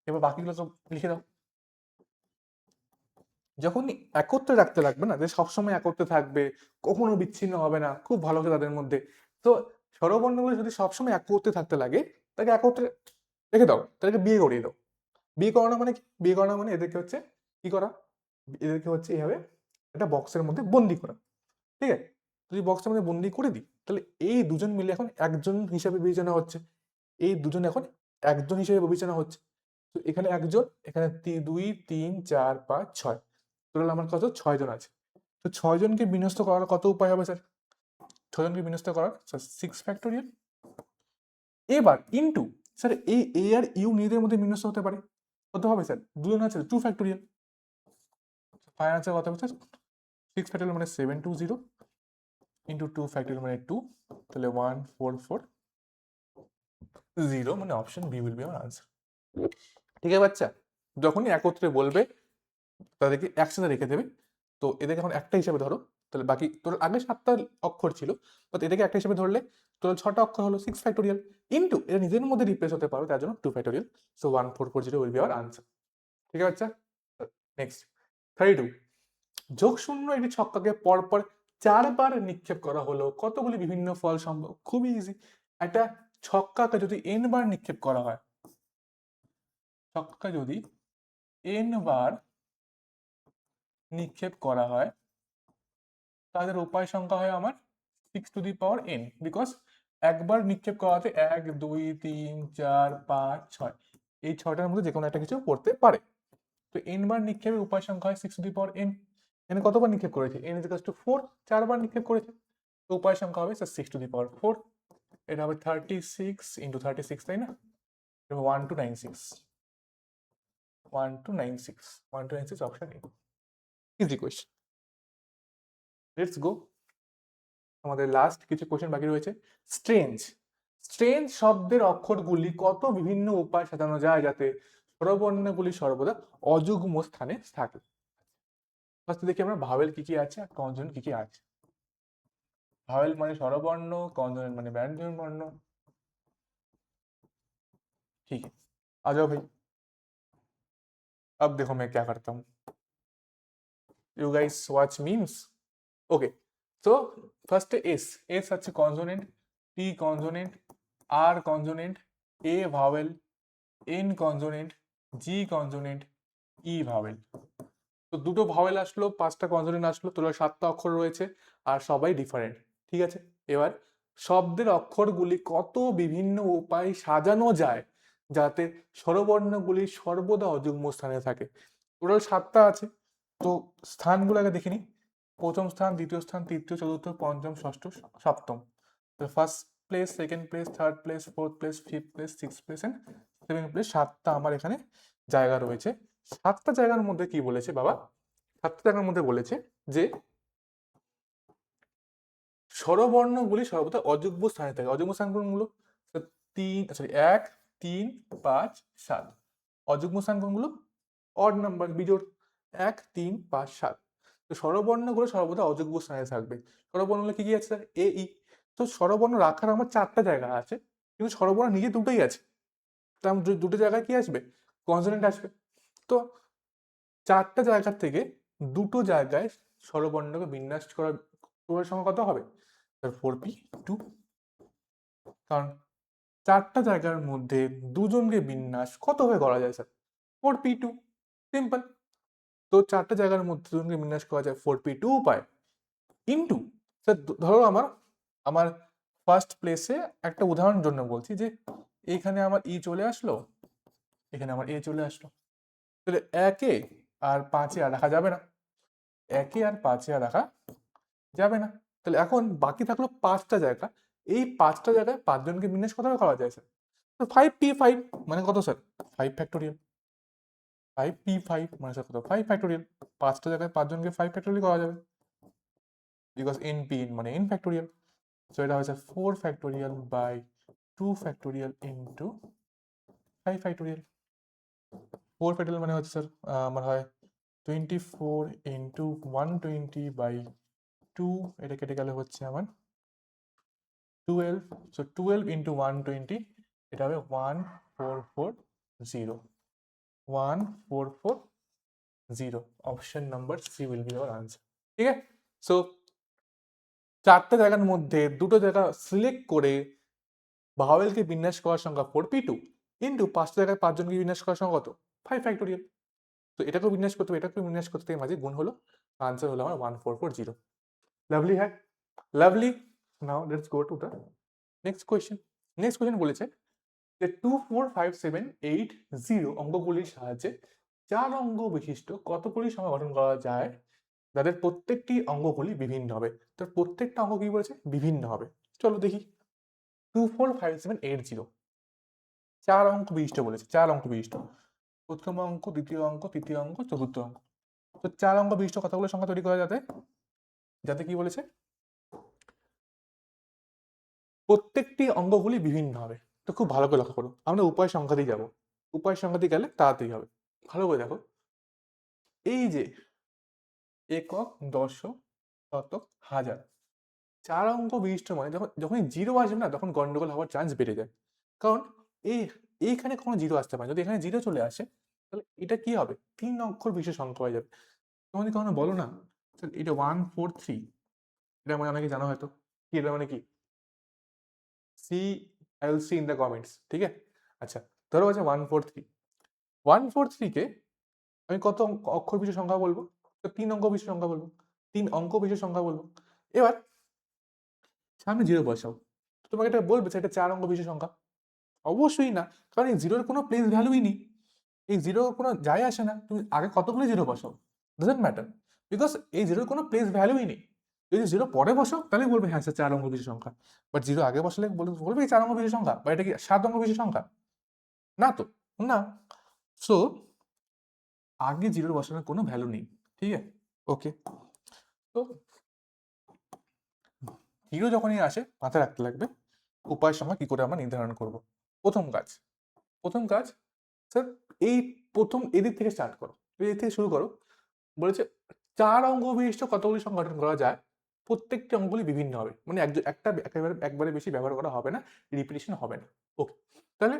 এবার বাকিগুলো সব লিখে দাও। যখনই একত্রে রাখতে লাগবে না, যে সবসময় একত্রে থাকবে, কখনো বিচ্ছিন্ন হবে না, খুব ভালো হবে তাদের মধ্যে, তো স্বরবর্ণগুলো যদি সবসময় একত্রে থাকতে লাগে, তাকে একত্রে রেখে দাও, তাদেরকে বিয়ে করিয়ে দাও। বিয়ে করানো মানে কি? বিয়ে করানো মানে এদেরকে হচ্ছে কি করা, এদেরকে হচ্ছে এইভাবে একটা বক্সের মধ্যে বন্দি করা। ঠিক আছে? যদি বক্সের মধ্যে বন্দি করে দিই, তাহলে এই দুজন মিলে এখন একজন হিসাবে বিবেচনা হচ্ছে, এই দুজন এখন একজন হিসেবে বিবেচনা হচ্ছে। তো এখানে একজন, এখানে 2 3 4 5 6, টোটাল আমার কত, 6 জন আছে। তো 6 জনকে বিন্যস্ত করার কত উপায় হবে স্যার? 6 জনকে বিন্যস্ত করার 6 ফ্যাক্টোরিয়াল। এবার ইনটু, স্যার এই এ আর ইউ নিজেদের মধ্যে বিন্যস্ত হতে পারে, কত হবে স্যার? 2 জন আছে, 2 ফ্যাক্টোরিয়াল। ফাইনাল আনসার কত হবে স্যার? 6 ফ্যাক্টোরিয়াল মানে 720 ইন্টু 2 ফ্যাক্টোরিয়াল মানে 2, তাহলে 1440 মানে অপশন বি উইল বি আমার আনসার। ঠিক আছে বাচ্চা, যখনই একত্রে বলবে তাদেরকে একসাথে রেখে দেবে। তো এদেরকে এখন একটা হিসাবে ধরো, তাহলে বাকি তোর আগে 7টা অক্ষর ছিল, বাট এদেরকে একটা হিসাবে ধরলে তোর 6টা অক্ষর হলো 6 ফ্যাক্টোরিয়াল, ইন্টু এরা নিজের মধ্যে রিপ্লেস হতে পারবে, তার জন্য 2 factorial. So 1440 will be our answer. ঠিক আছে বাচ্চা, নেক্সট 32। যোগ শূন্য একটি ছক্কাকে পরপর 4 বার নিক্ষেপ করা হলো, কতগুলি বিভিন্ন ফল সম্ভব? খুবই ইজি। একটা ছক্কাকে যদি n বার নিক্ষেপ করা হয়, ছক্কা যদি n বার নিক্ষেপ করা হয়, তাদের উপায় সংখ্যা হয় আমার 6n, বিকজ একবার নিক্ষেপ করাতে 1 2 3 4 5 6, এই 6টার মধ্যে যে কোনো একটা কিছু পড়তে পারে। তো n বার নিক্ষেপের উপায় সংখ্যা হয় 6n। এখানে কতবার নিক্ষেপ করেছে? n 4, 4বার নিক্ষেপ করেছে, তো উপায় সংখ্যা হবে 6/4। এটা হবে 36 ইন্টু 36, তাই না? 1296, 1296, 1296 option A. Easy question. Let's go, আমাদের লাস্ট কিছু কোশ্চেন বাকি রয়েছে। স্ট্রেঞ্জ, স্ট্রেঞ্জ শব্দের অক্ষরগুলি কত বিভিন্ন উপায় সাজানো যায় যাতে স্বরবর্ণগুলি সর্বদা অযুগ্ম স্থানে থাকে? ফার্স্টে দেখি আমরা ভাওয়েল কি কি আছে আর কনসোনেন্ট কি কি আছে। ভাওয়েল মানে স্বরবর্ণ, कॉन्सोनेंट মানে ব্যঞ্জন বর্ণ। ठीक है, आ जाओ भाई, अब देखो मैं क्या करता हूँ, you guys watch memes. Okay, तो फर्स्ट एस, एस আছে কনসোনেন্ট, টি কনসোনেন্ট, আর কনসোনেন্ট, এ ভাওয়েল, এন কনসোনেন্ট, জি কনসোনেন্ট, ই ভাওয়েল। তো দুটো ভাওয়েল আসলো, 5টা কনসোনেন্ট আসলো, তোর 7টা অক্ষর রয়েছে আর সবাই ডিফারেন্ট। ঠিক আছে, এবার শব্দের অক্ষরগুলি কত বিভিন্ন উপায়ে সাজানো যায় যাতে স্বরবর্ণগুলি সর্বদা অযুগ্ম স্থানে থাকে? টোটাল 7টা আছে, তো স্থানগুলো আগে দেখে নিই। প্রথম স্থান, দ্বিতীয় স্থান, তৃতীয়, চতুর্থ, পঞ্চম, ষষ্ঠ, সপ্তম। First place, second place, third place, fourth place, fifth place, six place and seventh place. 7টা আমার এখানে জায়গা রয়েছে। 7টা জায়গার মধ্যে কি বলেছে বাবা? 7টা জায়গার মধ্যে বলেছে যে স্বরবর্ণগুলি সর্বদা অযুগ্ম স্থানে থাকে। অযুগ্ম স্থান কোনগুলো? 1 3 5 7। অযুগ্ম স্থান কোনগুলো? অড নাম্বার, বিজোড়, 1 3 5 7। তো স্বরবর্ণগুলো সর্বদা অযুগ্ম স্থানে থাকবে। স্বরবর্ণগুলো কি কি আছে স্যার? এ ই। তো স্বরবর্ণ রাখার আমার 4টা জায়গা আছে, কিন্তু স্বরবর্ণ নিজে দুটোই আছে, তার দুটো জায়গায় কি আসবে? কনসোনেন্ট আসবে। তো 4টা জায়গার থেকে দুটো জায়গায় স্বরবর্ণকে বিন্যাস করার টোটাল সংখ্যা কত হবে? 4p2, কারণ 4টা জায়গার মধ্যে দুজনকে বিন্যাস কত ভাবে করা যায় স্যার? 4p2, simple. তো 4টা জায়গার মধ্যে দুজনকে বিন্যাস করা যায় 4p2 উপায়, ইন্টু স্যার ধরো আমার আমার ফার্স্ট প্লেসে একটা উদাহরণের জন্য বলছি যে এখানে আমার ই চলে আসলো, এখানে আমার এ চলে আসলো, তাহলে 1-এ আর 5-এ আর রাখা যাবে না, 1-এ আর 5-এ আর রাখা যাবে না। তাহলে এখন বাকি থাকলো 5টা জায়গা, এই 5টা জায়গায় 5 জনকে বিন্যাস কত করা যায় স্যার? তো 5p5 মানে কত স্যার? 5 ফ্যাক্টোরিয়াল। 5p5 মানে স্যার কত? 5 ফ্যাক্টোরিয়াল। 5টা জায়গায় 5 জনকে 5 ফ্যাক্টোরিয়াল করা যাবে, বিকজ np মানে n ফ্যাক্টোরিয়াল। সো এটা হচ্ছে 4 factorial by 2 factorial into 5 factorial. 4 factorial মানে হচ্ছে স্যার আমার হয় 24 ইন্টু 120 বাই 2, এটা কেটে গেলে হচ্ছে আমার 12। সো 12 ইন্টু 120 এটা হবে 1440, 1440। Option number C will be our answer. ঠিক আছে, সো চারটা জায়গার মধ্যে দুটো জায়গা সিলেক্ট করে ভাওয়েলকে বিন্যাস করার সংখ্যা 4p2 কিন্তু পাঁচটা জায়গায় পাঁচজনকে বিন্যাস করার সংখ্যা কত 5 ফ্যাক্টোরিয়াল। তো এটাকেও বিন্যাস করতে হবে, এটাকেও বিন্যাস করতে মাঝে গুণ হলো, আনসার হলো আমার 1440। লাভলি হ্যাঁ, lovely. Now let's go to the next question. Next question বলেছে যে 2 4 5 7 8 0 অঙ্কগুলির সাহায্যে 4 অঙ্ক বিশিষ্ট কতগুলি সংখ্যা গঠন করা যায় যাদের প্রত্যেকটি অঙ্কগুলি বিভিন্ন হবে। তো প্রত্যেকটা অঙ্ক কি বলেছে বিভিন্ন হবে। চলো দেখি। 2 4 5 7 8 0 4 অঙ্ক বিশিষ্ট বলেছে, 4 অঙ্ক বিশিষ্ট, প্রথম অঙ্ক, দ্বিতীয় অঙ্ক, তৃতীয় অঙ্ক, চতুর্থ অঙ্ক। তো 4 অঙ্ক বিশিষ্ট কতগুলো সংখ্যা তৈরি করা যাতে যাতে কি বলেছে প্রত্যেকটি অঙ্কগুলি বিভিন্ন হবে। তো খুব ভালো করে লক্ষ্য করো, আমরা উপায় সংখ্যা দিয়ে যাবো, উপায় সংখ্যা দিয়ে গেলে তাড়াতাড়ি হবে। ভালো করে দেখো, এই যে একক, দশক, শতক, হাজার, 4 অঙ্ক বিশিষ্ট মানে যখনই জিরো আসবে না তখন গন্ডগোল হওয়ার চান্স বেড়ে যায়। কারণ এইখানে কোনো জিরো আসতে পারে, যদি এখানে জিরো চলে আসে তাহলে এটা কি হবে 3 অক্ষর বিশেষ সংখ্যা হয়ে যাবে। তোমার যদি কখনো বলো না এটা 143, এটা মানে অনেকে জানা হয়তো কি, এটা মানে কি, see I see in the comments. ঠিক আছে, আচ্ছা ধরো আছে 143, 143 কে আমি কত অক্ষর বিশেষ সংখ্যা বলবো, তো 3 অঙ্ক বিশেষ সংখ্যা বলবো, 3 অঙ্ক বিশেষ সংখ্যা বলবো। এবার সামনে জিরো বসাও, তোমাকে এটা বলবে এটা 4 অঙ্ক বিশেষ সংখ্যা? অবশ্যই না, কারণ এই জিরোর কোনো প্লেস ভ্যালুই নেই, এই জিরো কোনো যায় আসে না, তুমি আগে কতগুলো জিরো বসাও ডাজন্ট ম্যাটার, বিকজ এই জিরোর কোনো প্লেস ভ্যালুই নেই। যদি জিরো পরে বসো তাহলে বলবে হ্যাঁ স্যার 4 অঙ্ক বিশেষ সংখ্যা, বাট জিরো আগে বসলে বলবে এই 4 অঙ্ক বিশেষ সংখ্যা, বা এটা কি 7 অঙ্ক বিশেষ সংখ্যা? না তো, না। সো আগে জিরোর বসানোর কোনো ভ্যালু নেই। ঠিক আছে, ওকে। তো জিরো যখনই আসে মাথায় রাখতে লাগবে উপায় সংখ্যা কি করে আমরা নির্ধারণ করব। প্রথম কাজ স্যার এই প্রথম এদিক থেকে স্টার্ট করো, এদিক থেকে শুরু করো। বলেছে 4 অঙ্ক বিশিষ্ট কতগুলি সংখ্যা গঠন করা যায়, প্রত্যেকটি অঙ্কগুলি বিভিন্ন হবে, মানে একটা একবারে বেশি ব্যবহার করা হবে না, রিপিটিশন হবে না। ওকে, তাহলে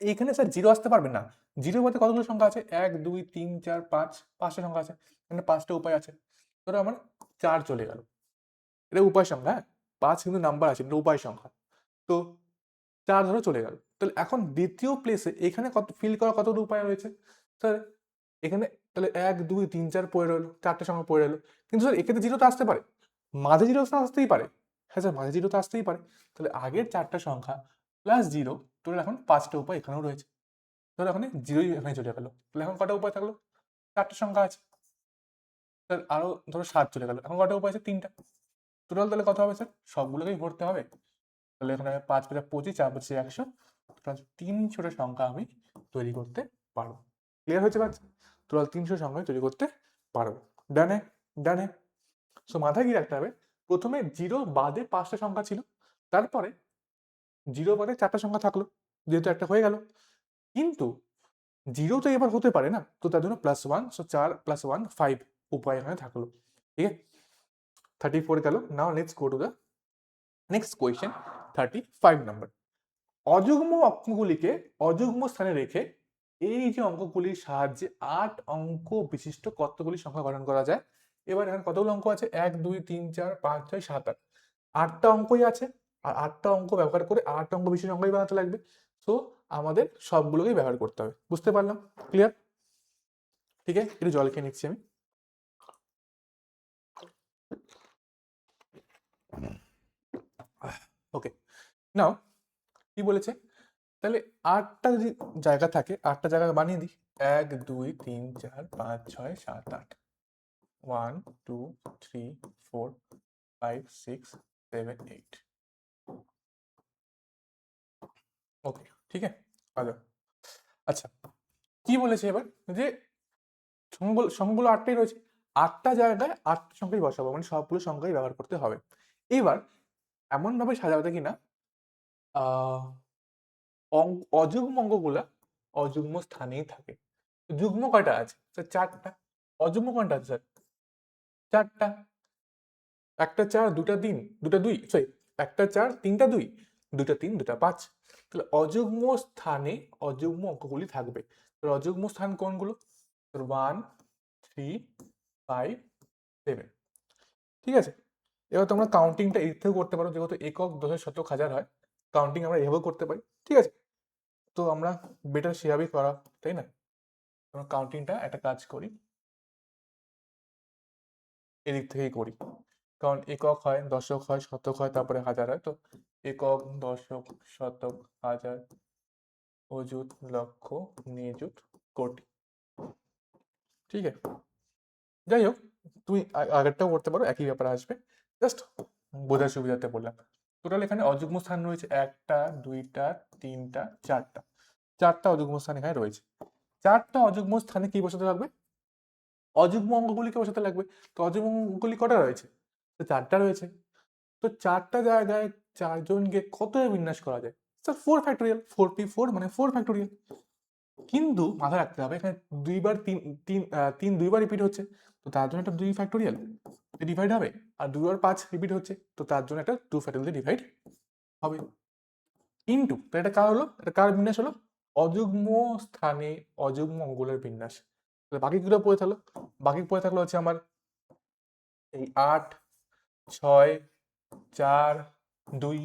এইখানে স্যার জিরো আসতে পারবে না, জিরো বলতে কতগুলো সংখ্যা আছে 1 2 3 4 5, 5টা সংখ্যা আছে, মানে 5টা উপায় আছে। ধরো আমার 4 চলে গেল, এটা উপায় সংখ্যা, হ্যাঁ 5 কিন্তু নাম্বার আছে, এটা উপায় সংখ্যা। তো 4 ধরো চলে গেল, তাহলে এখন দ্বিতীয় প্লেসে এখানে কত ফিল করা কতগুলো উপায় রয়েছে স্যার, এখানে তাহলে 1 2 3 4 পড়ে রইলো, 4টে সংখ্যা পড়ে রইলো। কিন্তু স্যার এক্ষেত্রে জিরো তো আসতে পারে, মাঝে জিরো তো আসতেই পারে। হ্যাঁ স্যার মাঝে জিরো তো আসতেই পারে, তাহলে আগের 4টা সংখ্যা প্লাস জিরো, তোর এখন 5টা উপায় এখানেও রয়েছে। ধরো এখানে জিরোই এখানে চলে গেলো, তাহলে এখন কটা উপায় থাকলো, 4টে সংখ্যা আছে। স্যার আরো ধরো 7 চলে গেল, এখন কটা উপায় আছে 3টা। টোটাল তাহলে কত হবে স্যার, সবগুলোকেই ভরতে হবে, তাহলে এখানে 5 5 25, 4 25 100, টোটাল 300টা সংখ্যা আমি তৈরি করতে পারবো। ক্লিয়ার হয়েছে বাচ্চা, টোটাল 300 সংখ্যা তৈরি করতে পারবো। ডানে, ডানে। সো মাথায় কি রাখতে হবে, প্রথমে জিরো বাদে 5টা সংখ্যা ছিল, তারপরে জিরো বাদে 4টা সংখ্যা থাকলো, যেহেতু একটা হয়ে গেল। কিন্তু জিরো তো এবার হতে পারে না, তো তার জন্য +1, সো 4 + 1 5 উপায় এখানে থাকলো। ঠিক আছে, 34 গেল। Now let's go to the next question, 35 number. অযুগ্ম অঙ্কগুলিকে অযুগ্ম স্থানে রেখে এই যে অঙ্কগুলির সাহায্যে 8 অঙ্ক বিশিষ্ট কতগুলি সংখ্যা গঠন করা যায়। এবার এখানে কতগুলো অঙ্ক আছে 1 2 3 4 5 6 7 8, 8টা অঙ্কই আছে, আর 8টা অঙ্ক ব্যবহার করে 8 অঙ্ক বিশিষ্ট সংখ্যাই বানাতে লাগবে। তো আমাদের সবগুলোকেই ব্যবহার করতে হবে, বুঝতে পারলাম? ক্লিয়ার? ঠিক আছে, একটু জল খেয়ে নিচ্ছি আমি। ওকে, নাও কি বলেছে, তাহলে 8টা যদি জায়গা থাকে 8টা জায়গা বানিয়ে দিই, 1 2 3 4 5 6 7 8, 1 2 3 4 5 6 7 8। ওকে, ঠিক আছে, ভালো। আচ্ছা কি বলেছে এবার, যে সংখ্যাগুলো 8টাই রয়েছে, 8টা জায়গায় 8টা সংখ্যাই বসাবো, মানে সবগুলো সংখ্যাই ব্যবহার করতে হবে। এবার এমন ভাবে সাজাতে কিনা আহ অযুগ্ম অঙ্কগুলা অযুগ্ম স্থানেই থাকে। যুগ্ম কয়টা আছে স্যার 4টা, অযুগ্ম কয়টা আছে স্যার 4টা, একটা 4 2টা 3 2টা 2, সরি একটা 4 3টা 2, দুটা 3 দুটা 5। তাহলে অযুগ্ম স্থানে অযুগ্ম অঙ্কগুলি থাকবে। তাহলে অযুগ্ম স্থান কোনগুলো? 1 3 5 7। ঠিক আছে, এবার তোমরা কাউন্টিংটা এর থেকেও করতে পারো, যেহেতু একক দশক শতক হাজার হয়, কাউন্টিং আমরা এভাবেও করতে পারি। ঠিক আছে, তো আমরা বেটার সেভাবেই করা, তাই না? আমরা কাউন্টিংটা একটা কাজ করি, এদিক থেকেই করি, কারণ একক হয়, দশক হয়, শতক হয়, তারপরে হাজার হয়। তো একক, দশক, শতক, হাজার, অযুত, লক্ষ, নিযুত, কোটি। ঠিক আছে, যাই হোক, তুমি আগেরটাও করতে পারো, একই ব্যাপার আসবে, জাস্ট বোঝার সুবিধাতে বললাম। টোটাল এখানে অযুগ্ম স্থান রয়েছে 1টা 2টা 3টা 4টা, 4টা অযুগ্ম স্থান এখানে রয়েছে। 4টা অযুগ্ম স্থানে কি বসাতে লাগবে? অযুগ্ম অঙ্কগুলিকে বসাতে লাগবে। তো অযুগ্ম অঙ্কগুলি কটা রয়েছে? তো 4টা রয়েছে। তো 4টা জায়গায় 4জনকে কত বিন্যাস করা যায়? স্যার 4 ফ্যাক্টোরিয়াল, 4p4 মানে 4 ফ্যাক্টোরিয়াল। কিন্তু মাথায় রাখতে হবে এখানে দুইবার তিন দুইবার রিপিট হচ্ছে, তো তার জন্য একটা 2 ফ্যাক্টোরিয়াল ডিভাইড হবে, আর 2 আর 5 রিপিট হচ্ছে, তো তার জন্য একটা 2 ফ্যাক্টোরিয়াল ডিভাইড হবে। ইনটু, তো এটা কার হলো? এটা কার বিন্যাস হলো? অযুগ্ম স্থানে অযুগ্ম অঙ্কগুলোর বিন্যাস। তাহলে বাকিগুলো পড়ে থাকলো, বাকি পড়ে থাকলো হচ্ছে আমার এই 8 6 4 2।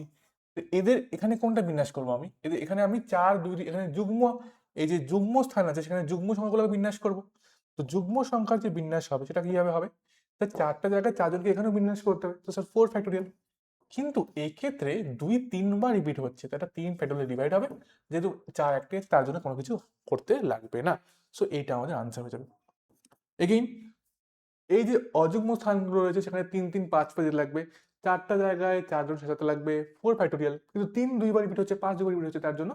এদের এখানে কোনটা বিন্যাস করবো আমি? এদের এখানে আমি 4 2, এখানে যুগ্ম, এই যে যুগ্ম স্থান আছে সেখানে যুগ্ম সংখ্যাগুলোকে বিন্যাস করব। তো যুগ্ম সংখ্যার যে বিন্যাস হবে সেটা কিভাবে হবে? 4টা জায়গায় 4জনকে এখানেও বিন্যাস করতে হবে, তো স্যার 4 ফ্যাক্টোরিয়াল। কিন্তু এই ক্ষেত্রে 2 3বার রিপিট হচ্ছে, তো এটা 3 ফ্যাক্টোরিয়াল ডিভাইড হবে, যেহেতু 4 একটা আছে তার জন্য কোনো কিছু করতে লাগবে না। সো এইটা আমাদের আনসার হয়ে যাবে। এগেইন, এই যে অযুগ্ম স্থানগুলো রয়েছে সেখানে 3 3 5 5 লাগবে, 4টা জায়গায় 4জন সাজাতে লাগবে 4 ফ্যাক্টোরিয়াল, কিন্তু 3 দুইবার রিপিট হচ্ছে, 5 দুইবার রিপিট হচ্ছে, তার জন্য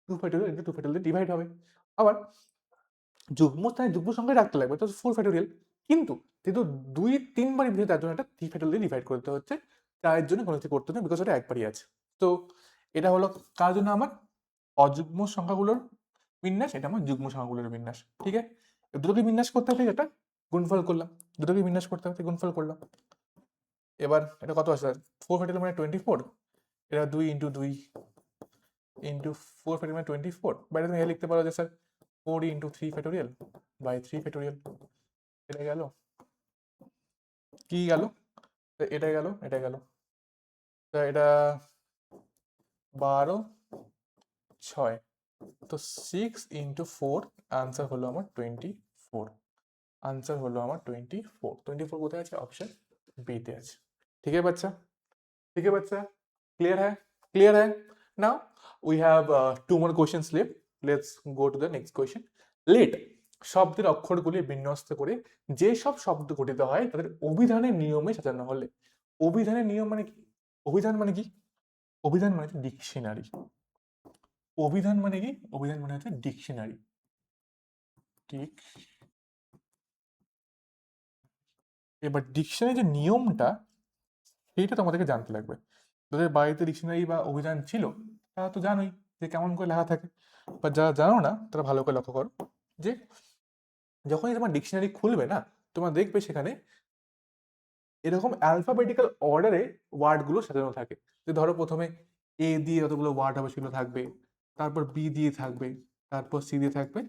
2 ফ্যাক্টোরিয়াল ইনটু 2 ফ্যাক্টোরিয়াল ডিভাইড হবে। আবার যুগ্ম স্থানে যুগ্ম সংখ্যায় রাখতে লাগবে, তো 4 ফ্যাক্টোরিয়াল, কিন্তু যেহেতু 2 3বার রিপিট হচ্ছে তার জন্য একটা 3 ফ্যাক্টোরিয়াল ডিভাইড করতে হচ্ছে, তার জন্য কোনো কিছু করতে হবে বিকজ এটা একবারই আছে। তো এটা হলো কার জন্য? আমার অযুগ্ম সংখ্যাগুলোর বিন্যাস, এটা আমার যুগ্ম সংখ্যাগুলোর বিন্যাস। ঠিক আছে, দুটোকে বিন্যাস করতে হবে, এটা গুণফল করলাম, দুটোকে বিন্যাস করতে হবে, গুণফল করলাম। এবার এটা কত আসে? 4 ফ্যাক্টোরিয়াল মানে 24, এটা 2 ইন্টু 2 ইন্টু 4 ফ্যাক্টোরিয়াল মানে 24। বাইরে তুমি লিখতে পারো যে sir 4 into 3 factorial by 3 factorial. এটা গেল, কি গেল? এটা গেল, এটা গেল, তো এটা 12 6, তো 6 ইন্টু 4, আনসার হলো আমার 24। आंसर হলো আমার 24। 24 কোথায় আছে? অপশন বি তে আছে। ठीक है बच्चा, ठीक है बच्चा, क्लियर है? क्लियर है? Now we have two more questions left. Let's go to the next question. Let শব্দের অক্ষরগুলি বিন্যস্ত করে যে সব শব্দ গঠিত হয় তাদের অভিধানের নিয়মে সাজানো হলে। অভিধানের নিয়ম মানে কি? অভিধান মানে কি? অভিধান মানে হচ্ছে ডিকশনারি। অভিধান মানে কি? অভিধান মানে হচ্ছে ডিকশনারি। ঠিক, এবার ডিকশনারি যে নিয়মটা সেইটা তোমাদেরকে জানতে লাগবে। যাদের বাড়িতে ডিকশনারি বা অভিধান ছিল তারা তো জানোই যে কেমন করে লেখা থাকে, বা যারা জানো না তারা ভালো করে লক্ষ্য করো যে যখনই তোমার ডিকশনারি খুলবে না, তোমরা দেখবে সেখানে এরকম অ্যালফাবেটিক্যাল অর্ডারে ওয়ার্ডগুলো সাজানো থাকে। যে ধরো প্রথমে এ দিয়ে যতগুলো ওয়ার্ড হবে সেগুলো থাকবে, তারপর বি দিয়ে থাকবে, তারপর সি দিয়ে থাকবে,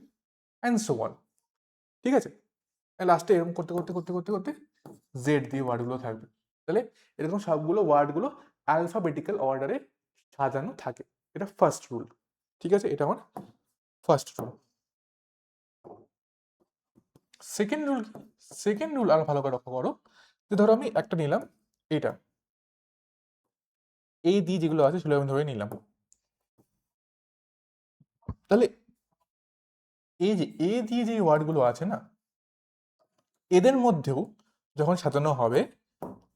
অ্যান্ড সো অন। ঠিক আছে, লাস্টে এরকম করতে করতে করতে করতে করতে জেড দিয়ে ওয়ার্ডগুলো থাকবে। তাহলে এরকম সবগুলো ওয়ার্ডগুলো অ্যালফাবেটিক্যাল অর্ডারে সাজানো থাকে, এটা ফার্স্ট রুল। ঠিক আছে, এটা আমার first rule. Second rule, second rule আর ভালো করে লক্ষ্য করো, যে ধরো আমি একটা নিলাম, এটা এই দিয়ে যেগুলো আছে সেগুলো আমি ধরে নিলাম, তাহলে এই যে এ দিয়ে যে ওয়ার্ডগুলো আছে না, এদের মধ্যেও যখন সাজানো হবে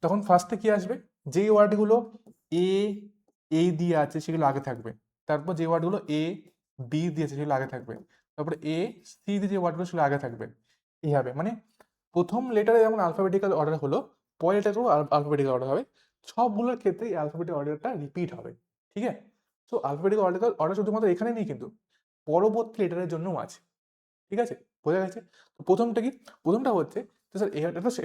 তখন ফার্স্টে কি আসবে? যে ওয়ার্ডগুলো এ এ দিয়ে আছে সেগুলো আগে থাকবে, তারপর যে ওয়ার্ডগুলো এ বি দিয়েছে সেগুলো আগে থাকবে, তারপরে এ সি দিয়ে যে ওয়ার্ডগুলো সেগুলো আগে থাকবে। এইভাবে মানে প্রথম লেটারে যেমন আলফাবেটিক্যাল অর্ডার হলো, পরের লেটারও আলফাবেটিক্যাল অর্ডার হবে, সবগুলোর ক্ষেত্রে এই আলফাবেটিক্যাল অর্ডারটা রিপিট হবে। ঠিক আছে, সো আলফাবেটিক্যাল অর্ডার শুধুমাত্র এখানে নেই, কিন্তু পরবর্তী লেটারের জন্যও আছে। ঠিক আছে, বোঝা গেছে? তো প্রথমটা কি? প্রথমটা হচ্ছে, তো স্যার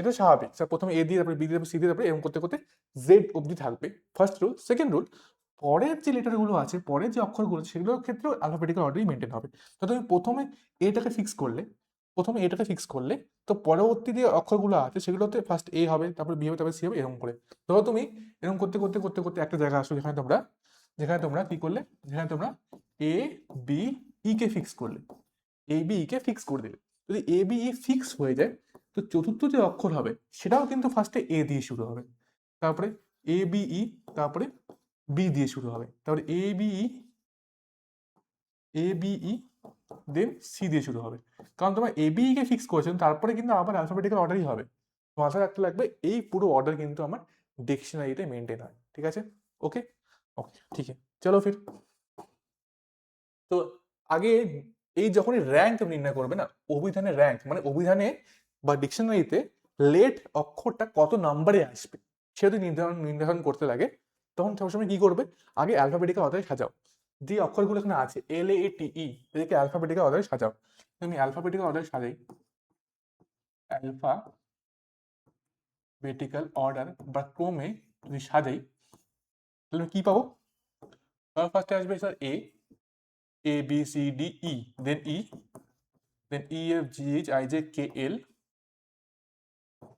এটা স্বাভাবিক স্যার, প্রথমে এ দিয়ে তারপরে বি দিয়ে তারপরে সি দিয়ে তারপরে এরকম করতে করতে জেড অবধি থাকবে, ফার্স্ট রুল। সেকেন্ড রুল, পরের যে লেটারগুলো আছে, পরের যে অক্ষরগুলো সেগুলোর ক্ষেত্রেও অ্যালফাবেটিক্যাল অর্ডারই মেনটেন হবে। তো তুমি প্রথমে এটাকে ফিক্স করলে তো পরবর্তী যে অক্ষরগুলো আছে সেগুলোতে ফার্স্ট এ হবে, তারপর বি হবে, তারপর সি হবে, এরকম করে। ধরো তুমি এরকম করতে করতে করতে করতে একটা জায়গা আসো যেখানে তোমরা কি করলে, যেখানে তোমরা A B E K fix করলে, A B E K fix করে দিলে। যদি এ বি ই ফিক্স হয়ে যায় তো চতুর্থ যে অক্ষর হবে সেটাও কিন্তু ফার্স্টে এ দিয়ে শুরু হবে, তারপরে এ বি ই, তারপরে বি দিয়ে শুরু হবে, তারপরে A B E then C দিয়ে শুরু হবে। কারণ তোমরা এ বি কে ফিক্স করেছেন, তারপরে কিন্তু আবার অ্যালফাবেটিক্যাল অর্ডারই হবে। মাথায় রাখতে লাগবে এই পুরো অর্ডার কিন্তু আমার ডিকশনারিতে মেনটেন হয়। ঠিক আছে? ওকে ওকে ঠিক আছে, চলো ফির। তো আগে এই যখনই র্যাঙ্ক নির্ণয় করবে না, অভিধানের র্যাঙ্ক মানে অভিধানে বা ডিকশনারিতে লেট অক্ষরটা কত নাম্বারে আসবে সেটা নির্ধারণ করতে লাগে, তখন সবসময় কি করবে, আগে অ্যালফাবেটিক্যাল অর্ডারে সাজাও। যে অক্ষরগুলো এখানে আছে এল এ টি ই, এদেরকে অ্যালফাবেটিক্যাল অর্ডারে সাজাও। আমি অ্যালফাবেটিক্যাল অর্ডারে সাজাই, অ্যালফাবেটিক্যাল অর্ডার বা ক্রমে যদি সাজাই তাহলে কি পাবো? ফার্স্টে আসবে sir A B C D E, then E F G H I J K L,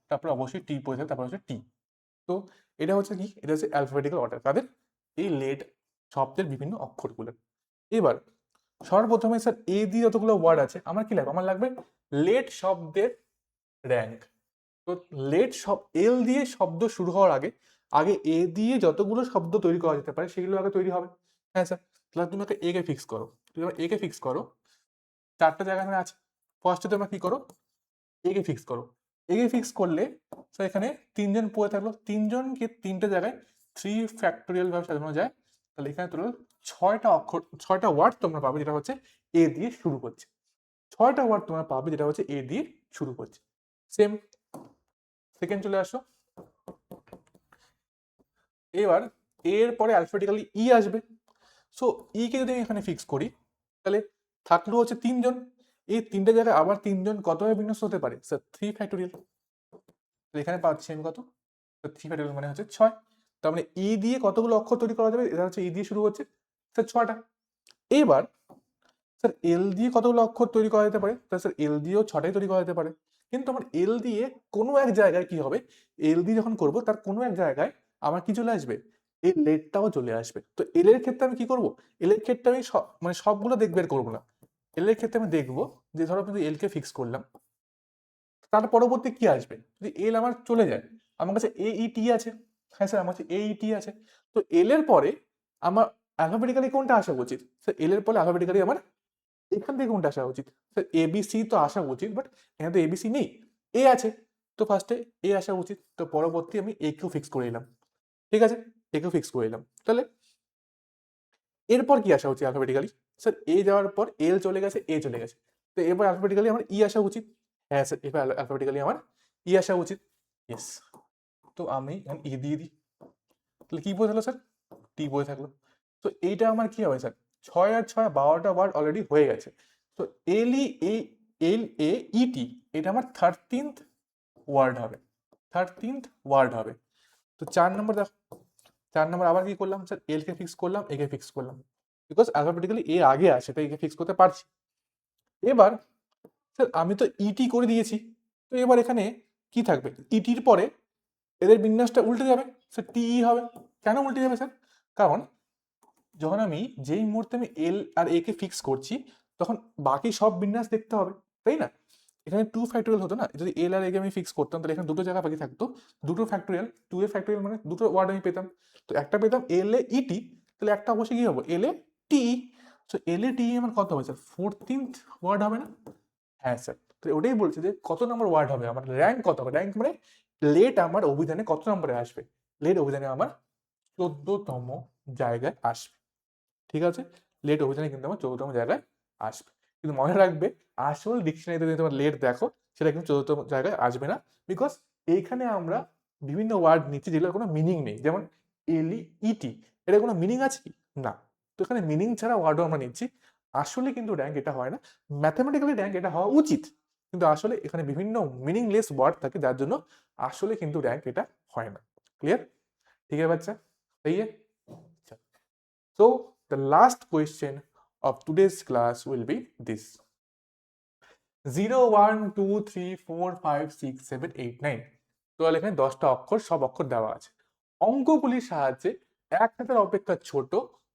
তারপর অবশ্যই টি পড়ে থাকে, তারপর হচ্ছে টি। তো এটা হচ্ছে কি, এটা হচ্ছে অ্যালফাবেটিক্যাল অর্ডার কাদের, এই লেট শব্দের বিভিন্ন অক্ষরগুলো। এবার সর্বপ্রথমে স্যার এ দিয়ে যতগুলো ওয়ার্ড আছে আমার কি লাগবে, আমার লাগবে লেট শব্দের র্যাঙ্ক। তো লেট শব্দ এল দিয়ে শব্দ শুরু হওয়ার আগে আগে এ দিয়ে যতগুলো শব্দ তৈরি করা যেতে পারে সেগুলো আগে তৈরি হবে। হ্যাঁ স্যার, তাহলে তুমি এ কে ফিক্স করো, চারটা জায়গা এখানে আছে। ফার্স্টে তোমরা কি করো, এ কে ফিক্স করো। এ কে ফিক্স করলে তো এখানে তিনজন পড়ে থাকলো, তিনজনকে তিনটে জায়গায় 3 ফ্যাক্টোরিয়াল ভাবে সাজানো যায়। তাহলে এখানে তোমরা 6টা ওয়ার্ড তোমরা পাবে যেটা হচ্ছে এ দিয়ে শুরু করছে, 6টা ওয়ার্ড তোমরা পাবে যেটা হচ্ছে এ দিয়ে শুরু করছে। সেম সেকেন্ড চলে আসো, এবার এর পরে অ্যালফাবেটিক্যালি ই আসবে। সো ই কে যদি আমি এখানে ফিক্স করি তাহলে থাকলো হচ্ছে তিনজন, এই তিনটে জায়গায় আবার তিনজন কতভাবে বিন্যস্ত হতে পারে স্যার 3 ফ্যাক্টোরিয়াল। তো এখানে পাচ্ছি আমি কত, 3 ফ্যাক্টোরিয়াল মানে হচ্ছে 6। তার মানে ই দিয়ে কতগুলো অক্ষর তৈরি করা যাবে, এটা হচ্ছে ই দিয়ে শুরু হচ্ছে স্যার 6টা। এবার স্যার এল দিয়ে কতগুলো অক্ষর তৈরি করা যেতে পারে, তাহলে স্যার এল দিয়েও 6টাই তৈরি করা যেতে পারে। কিন্তু আমার এল দিয়ে কোনো এক জায়গায় কি হবে, এল দিয়ে যখন করব তার কোনো এক জায়গায় আমার কি চলে আসবে, এই লেটটাও চলে আসবে। তো এল এর ক্ষেত্রে আমি কি করব, এল এর ক্ষেত্রে আমি মানে সবগুলো বের করবো না। এল এর ক্ষেত্রে আমি দেখবো যে ধরো আমি এল কে ফিক্স করলাম, তার পরবর্তী কি আসবে, যদি এল আমার চলে যায়, আমার কাছে এ ই টি আছে। হ্যাঁ স্যার, আমার কাছে এ ই টি আছে। তো এল এর পরে আমার অ্যালফাবেটিক্যালি কোনটা আসা উচিত, স্যার এল এর পরে অ্যালফাবেটিক্যালি আমার এখান থেকে কোনটা আসা উচিত, স্যার এবিসি তো আসা উচিত, বাট এখানে তো এবিসি নেই, এ আছে। তো ফার্স্টে এ আসা উচিত, তো পরবর্তী আমি এ কেও ফিক্স করে নিলাম। ঠিক আছে, এ কেও ফিক্স করে নিলাম। তাহলে এরপর কি আসা উচিত অ্যালফাবেটিক্যালি, স্যার এ যাওয়ার পর এল চলে গেছে, এ চলে গেছে, তো এবার অ্যালফাবেটিক্যালি আমার ই আসা উচিত। হ্যাঁ স্যার, এবার অ্যালফাবেটিক্যালি আমার ই আসা উচিত। ইয়েস, তো আমি এখন ই দিয়ে দিই, তাহলে কি বলে থাকলো স্যার, টি বলে থাকলো। তো এইটা আমার কি হবে স্যার, 6 আর 6 12টা ওয়ার্ড অলরেডি হয়ে গেছে। তো এল ই এল এ ইটি এটা আমার 13th ওয়ার্ড হবে, 13th ওয়ার্ড হবে। তো 4 নম্বর দেখো, 4 নম্বর আবার কি করলাম স্যার, এল কে ফিক্স করলাম, এ কে ফিক্স করলাম, বিকজ অ্যালফাবেটিক্যালি এ আগে আছে তাই একে ফিক্স করতে পারছি। এবার স্যার আমি তো ইটি করে দিয়েছি, তো এবার এখানে কি থাকবে, ইটির পরে এদের বিন্যাসটা উল্টে যাবে, স্যার টিই হবে। কেন উল্টে যাবে স্যার, কারণ যখন আমি যেই মুহূর্তে আমি এল আর এ কে ফিক্স করছি তখন বাকি সব বিন্যাস দেখতে হবে, তাই না? এখানে 2 ফ্যাক্টোরিয়াল হতো না, যদি এল আর এ কে আমি ফিক্স করতাম তাহলে এখানে দুটো জায়গা বাকি থাকতো, দুটো ফ্যাক্টোরিয়াল, 2 এর ফ্যাক্টোরিয়াল মানে দুটো ওয়ার্ড আমি পেতাম। তো একটা পেতাম এল এ ইটি, তাহলে একটা অবশ্যই কি হবে এল এ টি। সো এল এ টি আমার কত হবে স্যার, 14th ওয়ার্ড হবে না? হ্যাঁ স্যার, তো ওটাই বলছে যে কত নম্বর ওয়ার্ড হবে আমার, র্যাঙ্ক কত হবে, র্যাঙ্ক মানে লেট আমার অভিধানে কত নম্বরে আসবে, লেট অভিধানে আমার 14তম জায়গায় আসবে। ঠিক আছে, লেট অভিধানে কিন্তু আমার 14তম জায়গায় আসবে। কিন্তু মনে রাখবে আসল ডিকশনারিতে যদি তোমার লেট দেখো সেটা কিন্তু 14তম জায়গায় আসবে না, বিকজ এইখানে আমরা বিভিন্ন ওয়ার্ড নিচ্ছি যেগুলোর কোনো মিনিং নেই, যেমন এলি ইটি, এটা কোনো মিনিং আছে কি না। তো এখানে মিনিং ছাড়া ওয়ার্ডও আমরা নিচ্ছি, আসলে কিন্তু র্যাঙ্ক এটা হয় না। ম্যাথামেটিক্যালি র্যাঙ্ক এটা হওয়া উচিত, কিন্তু আসলে এখানে বিভিন্ন মিনিংলেস ওয়ার্ড থাকে যার জন্য আসলে কিন্তু র্যাঙ্ক এটা হয় না। ক্লিয়ার? ঠিক আছে বাচ্চা, তাই So the last question of today's class will be this. 0 1 2 3 4 5 6 7 8 9 তাহলে এখানে 10টা অক্ষর, সব অক্ষর দেওয়া আছে। অঙ্কগুলির সাহায্যে 1000 অপেক্ষা ছোট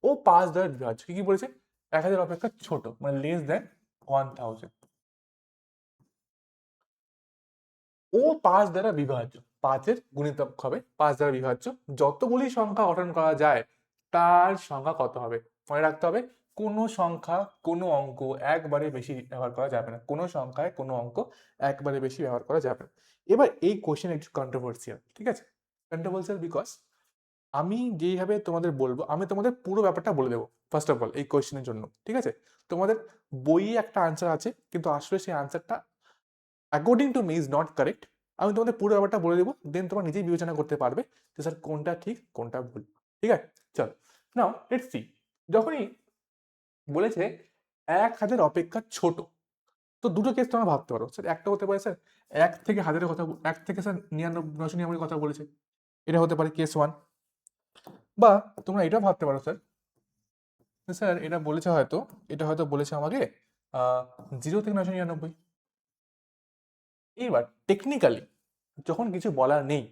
ও 5 দ্বারা বিভাজ্য। কি বলেছে? 1000 অপেক্ষা ছোট, মানে লেস দ্যান 1000, ও 5 দ্বারা বিভাজ্য। 5-এর গুণিতক হবে 5 দ্বারা বিভাজ্য। যতগুলি সংখ্যা গঠন করা যায় তার সংখ্যা কত হবে? মনে রাখতে হবে, কোনো সংখ্যা, কোনো অঙ্ক একবারে বেশি ব্যবহার করা যাবে না। কোনো সংখ্যায় কোনো অঙ্ক একবারে বেশি ব্যবহার করা যাবে না। এবার এই কোশ্চেন একটু কন্ট্রোভার্সিয়াল, ঠিক আছে? কন্ট্রোভার্সিয়াল বিকজ আমি যেইভাবে তোমাদের বলবো, আমি তোমাদের পুরো ব্যাপারটা বলে দেবো ফার্স্ট অফ অল এই কোশ্চেনের জন্য, ঠিক আছে? তোমাদের বইয়ে একটা আনসার আছে, কিন্তু আসলে সেই আনসারটা according to me is not correct. আমি তোমাদের পুরো ব্যাপারটা বলে দেবো, দেন তোমরা নিজেই বিবেচনা করতে পারবে যে স্যার কোনটা ঠিক কোনটা ভুল, ঠিক আছে? চলো নাও লেটস সি। যখনই বলেছে 1000 অপেক্ষা ছোট, তো দুটো কেস তোমরা ভাবতে পারো। স্যার একটা হতে পারে স্যার 1 থেকে 1000-এর কথা, 1 থেকে স্যার 999 কথা বলেছে, এটা হতে পারে কেস 1। বা তোমরা এটাও ভাবতে পারো স্যার, স্যার এটা বলেছে হয়তো, এটা হয়তো বলেছে আমাকে 0 থেকে 999। এবার টেকনিক্যালি যখন কিছু বলার নেই,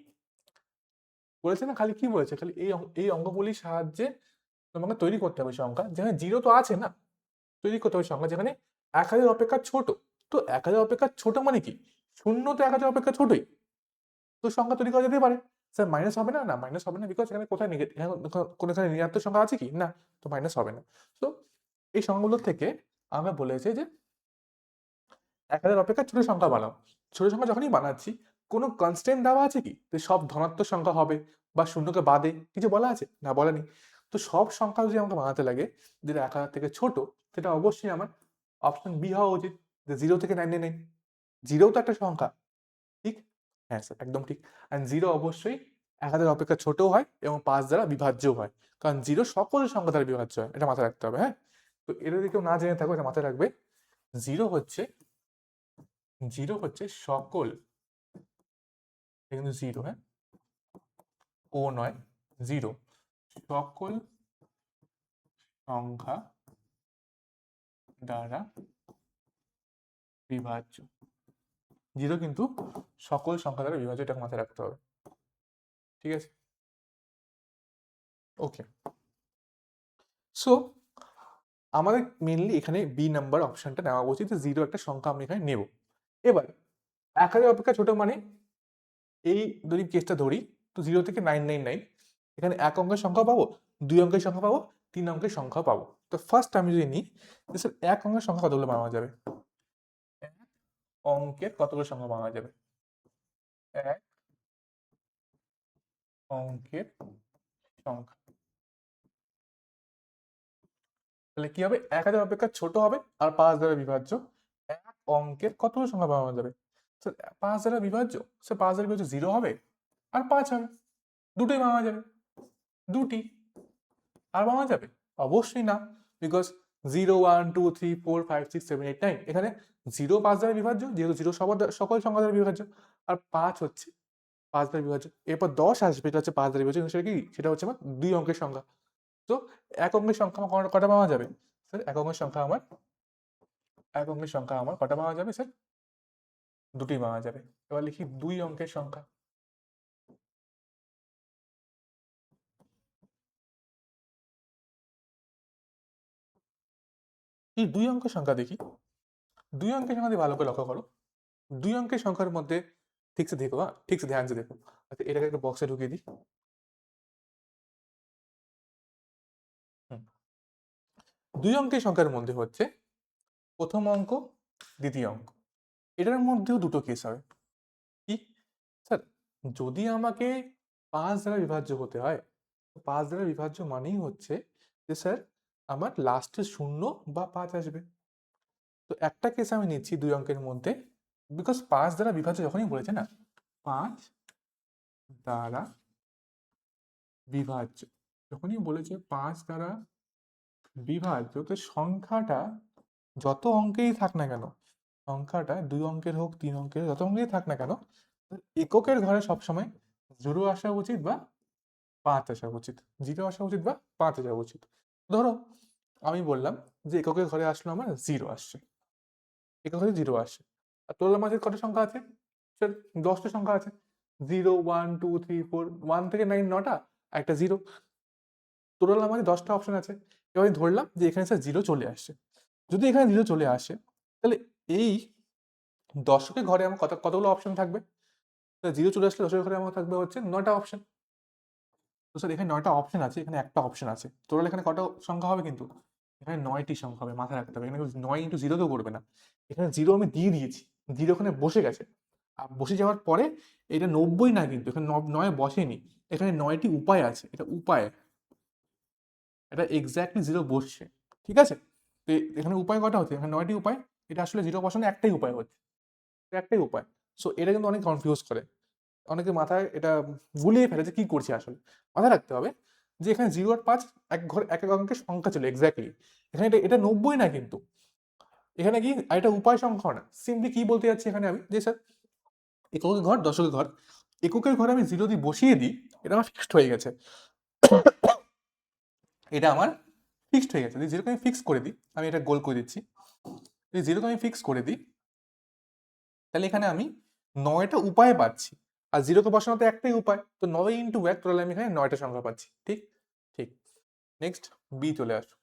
বলেছে না, খালি কি বলেছে, খালি এই অঙ্কগুলির সাহায্যে তোমাকে তৈরি করতে হবে সংখ্যা যেখানে 0 তো আছে না, তৈরি করতে হবে সংখ্যা যেখানে 1000 অপেক্ষা ছোট। তো 1000 অপেক্ষা ছোট মানে কি? 0 তো 1000 অপেক্ষা ছোটই, তো সংখ্যা তৈরি করা যেতে পারে। স্যার মাইনাস হবে না? না, মাইনাস হবে না, বিকজ এখানে কোথায় নেগেটিভ, কোনো এখানে ঋণাত্মক সংখ্যা আছে কি? না, তো মাইনাস হবে না। তো এই সংখ্যাগুলোর থেকে আমরা বলেছি যে 1000 অপেক্ষা ছোট সংখ্যা বানাও। ছোট সংখ্যা যখনই বানাচ্ছি, কোনো কনস্ট্যান্ট দেওয়া আছে কি যে সব ধনাত্মক সংখ্যা হবে বা শূন্যকে বাদে কিছু বলা আছে? না, বলা নেই। তো সব সংখ্যা যদি আমাকে বানাতে লাগে যেটা 1000 থেকে ছোট, সেটা অবশ্যই আমার অপশন বি হওয়া উচিত, যে 0 থেকে 999। 0 তো একটা সংখ্যা, ঠিক? হ্যাঁ স্যার, একদম ঠিক। অ্যান্ড 0 অবশ্যই 1000 অপেক্ষা ছোটও হয় এবং 5 দ্বারা বিভাজ্যও হয়, কারণ 0 সকল সংখ্যা দ্বারা বিভাজ্য হয়, এটা মাথায় রাখতে হবে। হ্যাঁ, তো এটা যদি কেউ না জেনে থাকো, এটা মাথায় রাখবে। 0 হচ্ছে সকল, কিন্তু 0, হ্যাঁ, ও নয়, 0 সকল সংখ্যা দ্বারা বিভাজ্য। 0 কিন্তু সকল সংখ্যা দ্বারা বিভাজ্য, এটাকে মাথায় রাখতে হবে, ঠিক আছে? ওকে, সো আমাদের মেনলি এখানে বি নাম্বার অপশনটা নেওয়া উচিত, যে 0 একটা সংখ্যা আমি এখানে নেব। এবার 1000 অপেক্ষা ছোট মানে, এই যদি কেসটা ধরি, তো 0 থেকে 999, এখানে 1 অঙ্কের সংখ্যা পাবো, 2 অঙ্কের সংখ্যা পাবো, 3 অঙ্কের সংখ্যা পাবো। তো ফার্স্ট আমি যদি নিই, স্যার 1 অঙ্কের সংখ্যা কতগুলো পাওয়া যাবে? 1 অঙ্কের কতগুলো সংখ্যা পাওয়া যাবে? 1 অঙ্কের সংখ্যা, তাহলে কি হবে? 1000 অপেক্ষা ছোট হবে আর 5 দ্বারা বিভাজ্য। 1 অঙ্কের কতগুলো সংখ্যা পাওয়া যাবে? স্যার 5 দ্বারা বিভাজ্য, স্যার 5 দ্বারা বিভাজ্য 0 হবে আর 5 হবে, দুটোই পাওয়া যাবে, দুটি। আর পাওয়া যাবে? অবশ্যই না, বিকজ 0 1 2 3 4 5 6 7 8 9, এখানে 0 5 দ্বারা বিভাজ্য, যেহেতু 0 সকল সংখ্যা দ্বারা বিভাজ্য, আর 5 হচ্ছে 5 দ্বারা বিভাজ্য। এরপর 10 আসবে, এটা হচ্ছে 5 দ্বারা বিভাজ্য, সেটা কি? সেটা হচ্ছে আমার 2 অঙ্কের সংখ্যা। তো 1 অঙ্কের সংখ্যা আমার কটা পাওয়া যাবে? স্যার 1 অঙ্কের সংখ্যা আমার কটা পাওয়া যাবে স্যার? দুটি পাওয়া যাবে। এবার লিখি 2 অঙ্কের সংখ্যা। এই 2 অঙ্কের সংখ্যা দেখি, 2 অঙ্কের সংখ্যা দিয়ে ভালো করে লক্ষ্য করো। 2 অঙ্কের সংখ্যার মধ্যে ঠিকসে দেখো, হ্যাঁ, ঠিকসে ধ্যান से দেখো। আচ্ছা, এটাকে একটা বক্সে ঢুকিয়ে দিই। 2 অঙ্কের সংখ্যার মধ্যে হচ্ছে প্রথম অঙ্ক, দ্বিতীয় অঙ্ক। এটার মধ্যেও দুটো কেস হবে। কি? স্যার যদি আমাকে 5 দ্বারা বিভাজ্য হতে হয়, 5 দ্বারা বিভাজ্য মানেই হচ্ছে যে স্যার আমার লাস্টে 0 বা 5 আসবে। তো একটা কেস আমি নিচ্ছি 2 অঙ্কের মধ্যে, বিকজ 5 দ্বারা বিভাজ্য যখনই বলেছে না, 5 দ্বারা বিভাজ্য যখনই বলেছে 5 দ্বারা বিভাজ্য, তো সংখ্যাটা যত অঙ্কেই থাক না কেন, সংখ্যাটা 2 অঙ্কের হোক 3 অঙ্কের, যত অঙ্কেই থাক না কেন, এককের ঘরে সবসময় 0 আসা উচিত বা 5 আসা উচিত, 0 আসা উচিত বা 5 আসা উচিত। ধরো আমি বললাম যে এককের ঘরে আসলো আমার 0 আসছে, একক ঘরে 0 আসছে, আর টোটাল মাঝে কটা সংখ্যা আছে? স্যার 10টা সংখ্যা আছে। 0 1 2 3 4, 1 থেকে 9 9টা, একটা 0। টোটাল আমাদের 10টা অপশন আছে। এবার আমি ধরলাম যে এখানে স্যার 0 চলে আসছে। যদি এখানে 0 চলে আসে, তাহলে এই দশকের ঘরে আমার কতগুলো অপশন থাকবে? 0 চলে আসলে দশকের ঘরে আমার থাকবে হচ্ছে 9টা অপশন। তো স্যার এখানে 9টা অপশন আছে, এখানে একটা অপশন আছে, টোটাল এখানে কটা সংখ্যা হবে? কিন্তু এখানে 9টি সংখ্যা হবে, মাথায় রাখতে হবে। এখানে 9 ইন্টু 0 কেউ করবে না, এখানে 0 আমি দিয়ে দিয়েছি, 0 ওখানে বসে গেছে। আর বসে যাওয়ার পরে এটা 90 না, কিন্তু এখানে 9 বসেনি, এখানে 9টি উপায় আছে, এটা উপায়, এটা এক্স্যাক্টলি 0 বসছে। ঠিক আছে? তো এখানে উপায় কটা হচ্ছে? এখানে 9টি উপায়, এটা আসলে 0 বসানো একটাই উপায় হচ্ছে, একটাই উপায়। সো এটা কিন্তু অনেক কনফিউজ করে, অনেকে মাথায় এটা গুলিয়ে ফেলে যে কি করছি আসলে। মাথায় রাখতে হবে যে এখানে 0 আর 5 এক ঘর এক এক অঙ্কের সংখ্যা ছিল এক্স্যাক্টলি, এখানে এটা 90 না কিন্তু, এখানে কি এটা উপায় সংখ্যা না। সিম্পলি কি বলতে যাচ্ছি এখানে আমি, যে স্যার এককের ঘর দশকের ঘর, এককের ঘরে আমি 0 দিয়ে বসিয়ে দিই, এটা আমার ফিক্সড হয়ে গেছে, এটা আমার ফিক্সড হয়ে গেছে। যদি 0কে আমি ফিক্স করে দিই, আমি এটা গোল করে দিচ্ছি, যদি 0কে আমি ফিক্স করে দিই, তাহলে এখানে আমি 9টা উপায় পাচ্ছি, আর 0কে বসানোতে একটাই উপায়, তো 9 ইন্টু 1, তাহলে আমি এখানে 9টা সংখ্যা পাচ্ছি। ঠিক ঠিক নেক্সট বি চলে আসো।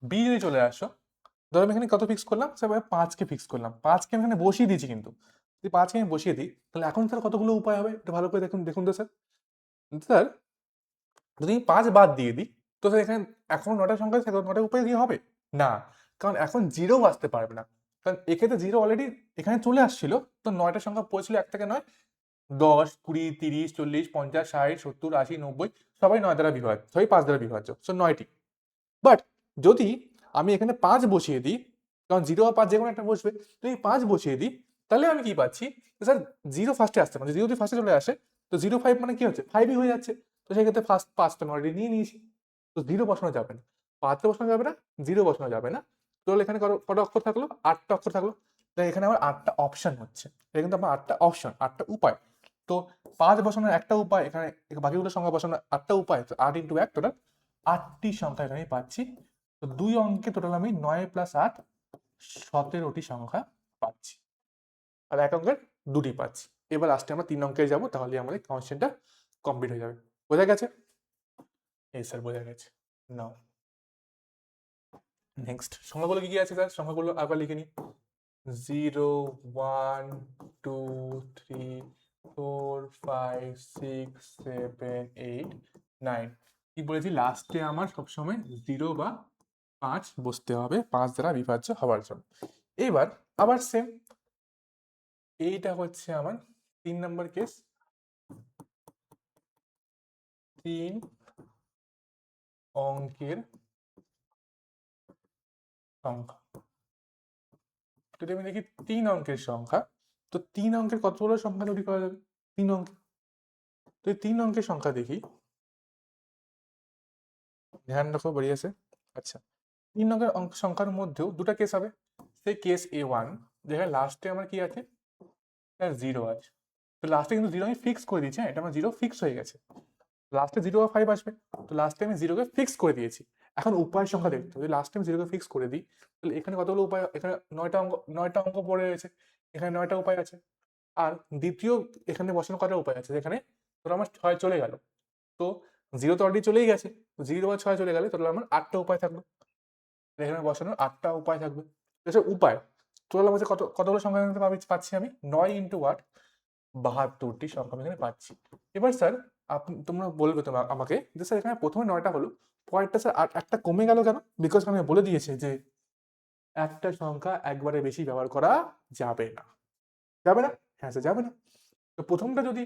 বি যদি চলে আসো, ধরো আমি এখানে কত ফিক্স করলাম স্যার? 5কে ফিক্স করলাম, 5কে আমি এখানে বসিয়ে দিয়েছি, কিন্তু যদি 5কে আমি বসিয়ে দিই, তাহলে এখন স্যার কতগুলো উপায় হবে? একটু ভালো করে দেখুন, দেখুন তো স্যার। স্যার যদি আমি 5 বাদ দিয়ে দিই, তো স্যার এখানে এখন 9টা সংখ্যা থাকে, 9টা উপায় দিয়ে হবে না, কারণ এখন 0 আসতে পারবে না, কারণ এক্ষেত্রে 0 অলরেডি এখানে চলে আসছিল। তো 9টা সংখ্যা পড়েছিল 1 থেকে 9, 10 20 30 40 50 60 70 80 90, সবাই 9 দ্বারা বিভাজ্য, সবাই 5 দ্বারা বিভাজ্য, সো 9টি। বাট যদি আমি এখানে 5 বসিয়ে দিই, কারণ 0 আর 5 যে কোনো একটা বসবে, যদি 5 বসিয়ে দিই, তাহলে আমি কি পাচ্ছি? স্যার 0 ফার্স্টে আসছে, মানে 0 যদি ফার্স্টে চলে আসে, তো 0 5 মানে কি হচ্ছে? 5ই হয়ে যাচ্ছে। তো সেক্ষেত্রে ফার্স্ট 5 তো অলরেডি নিয়ে নিয়েছি, তো 0 বসানো যাবে না, 5 বসানো যাবে না, 0 বসানো যাবে না। তো এখানে কটা অক্ষর থাকলো? 8টা অক্ষর থাকলো। তাই এখানে আমার 8টা অপশন হচ্ছে, এটা কিন্তু আমার 8টা অপশন, 8টা উপায়। তো 5 বসানোর একটা উপায়, এখানে বাকিগুলো সংখ্যা বসানোর 8টা উপায়, তো 8 ইন্টু 1 টোটাল 8টি সংখ্যা এখানে পাচ্ছি। তো 2 অঙ্কে টোটাল আমি 9 প্লাস 8 17টি সংখ্যা পাচ্ছি, আর এক অঙ্কের 2টি পাচ্ছি। এবার লাস্টে আমরা 3 অঙ্কে যাব, তাহলে আমাদের কনস্টেন্টটা কমপ্লিট হয়ে যাবে। বোঝা গেছে? এই স্যার বোঝা গেছে। নাও নেক্সট সংখ্যাগুলো কি কি আছে স্যার? সংখ্যাগুলো আবার লিখে নিই। 0 1 2 3 4 5 6 7 8 9। কি বলেছি? লাস্টে আমার সবসময় 0 বা 5 বসতে হবে 5 দ্বারা বিভাজ্য হওয়ার জন্য। এবার আবার সেম, এইটা হচ্ছে আমার 3 নম্বর কেস, 3 অঙ্কের সংখ্যা। যদি আমি দেখি 3 অঙ্কের সংখ্যা, তো 3 অঙ্কের কতগুলো সংখ্যা তৈরি করা যাবে? 3 অঙ্ক, তো 3 অঙ্কের সংখ্যা দেখি, ধ্যান রাখো বেরিয়েছে। আচ্ছা, 3 অঙ্কের সংখ্যার মধ্যেও দুটো কেস হবে। সেই কেস A1, যেখানে লাস্টে আমার কি আছে? 0 আছে। তো লাস্টে কিন্তু 0 আমি ফিক্স করে দিয়েছি, হ্যাঁ, এটা আমার 0 ফিক্স হয়ে গেছে। লাস্টে 0 বা 5 আসবে, তো লাস্টে আমি 0কে ফিক্স করে দিয়েছি। এখন উপায় সংখ্যা দেখতে হবে, যদি লাস্টে আমি 0কে ফিক্স করে দিই, তাহলে এখানে কতগুলো উপায়? এখানে 9টা অঙ্ক পড়ে রয়েছে, এখানে 9টা উপায় আছে। আর দ্বিতীয় এখানে বসানো কটা উপায় আছে? যেখানে ধরো আমার 6 চলে গেল, তো 0 তো অলরেডি চলেই গেছে, তো 0 বা 6 চলে গেলে তাহলে আমার 8টা উপায় থাকলো, এখানে বসানোর 8টা উপায় থাকবে। এসব উপায় টোটাল আমার কতগুলো সংখ্যা এখানে পাচ্ছি আমি? 9 ইন্টু 8, 72টি সংখ্যা আমি এখানে পাচ্ছি। এবার স্যার তোমরা বলবে আমাকে যে স্যার এখানে প্রথমে 9টা হলো, পরেরটা স্যার একটা কমে গেল কেন? বিকজ আমি বলে দিয়েছে যে একটা সংখ্যা একবারে বেশি ব্যবহার করা যাবে না। যাবে না? হ্যাঁ স্যার যাবে না। তো প্রথমটা যদি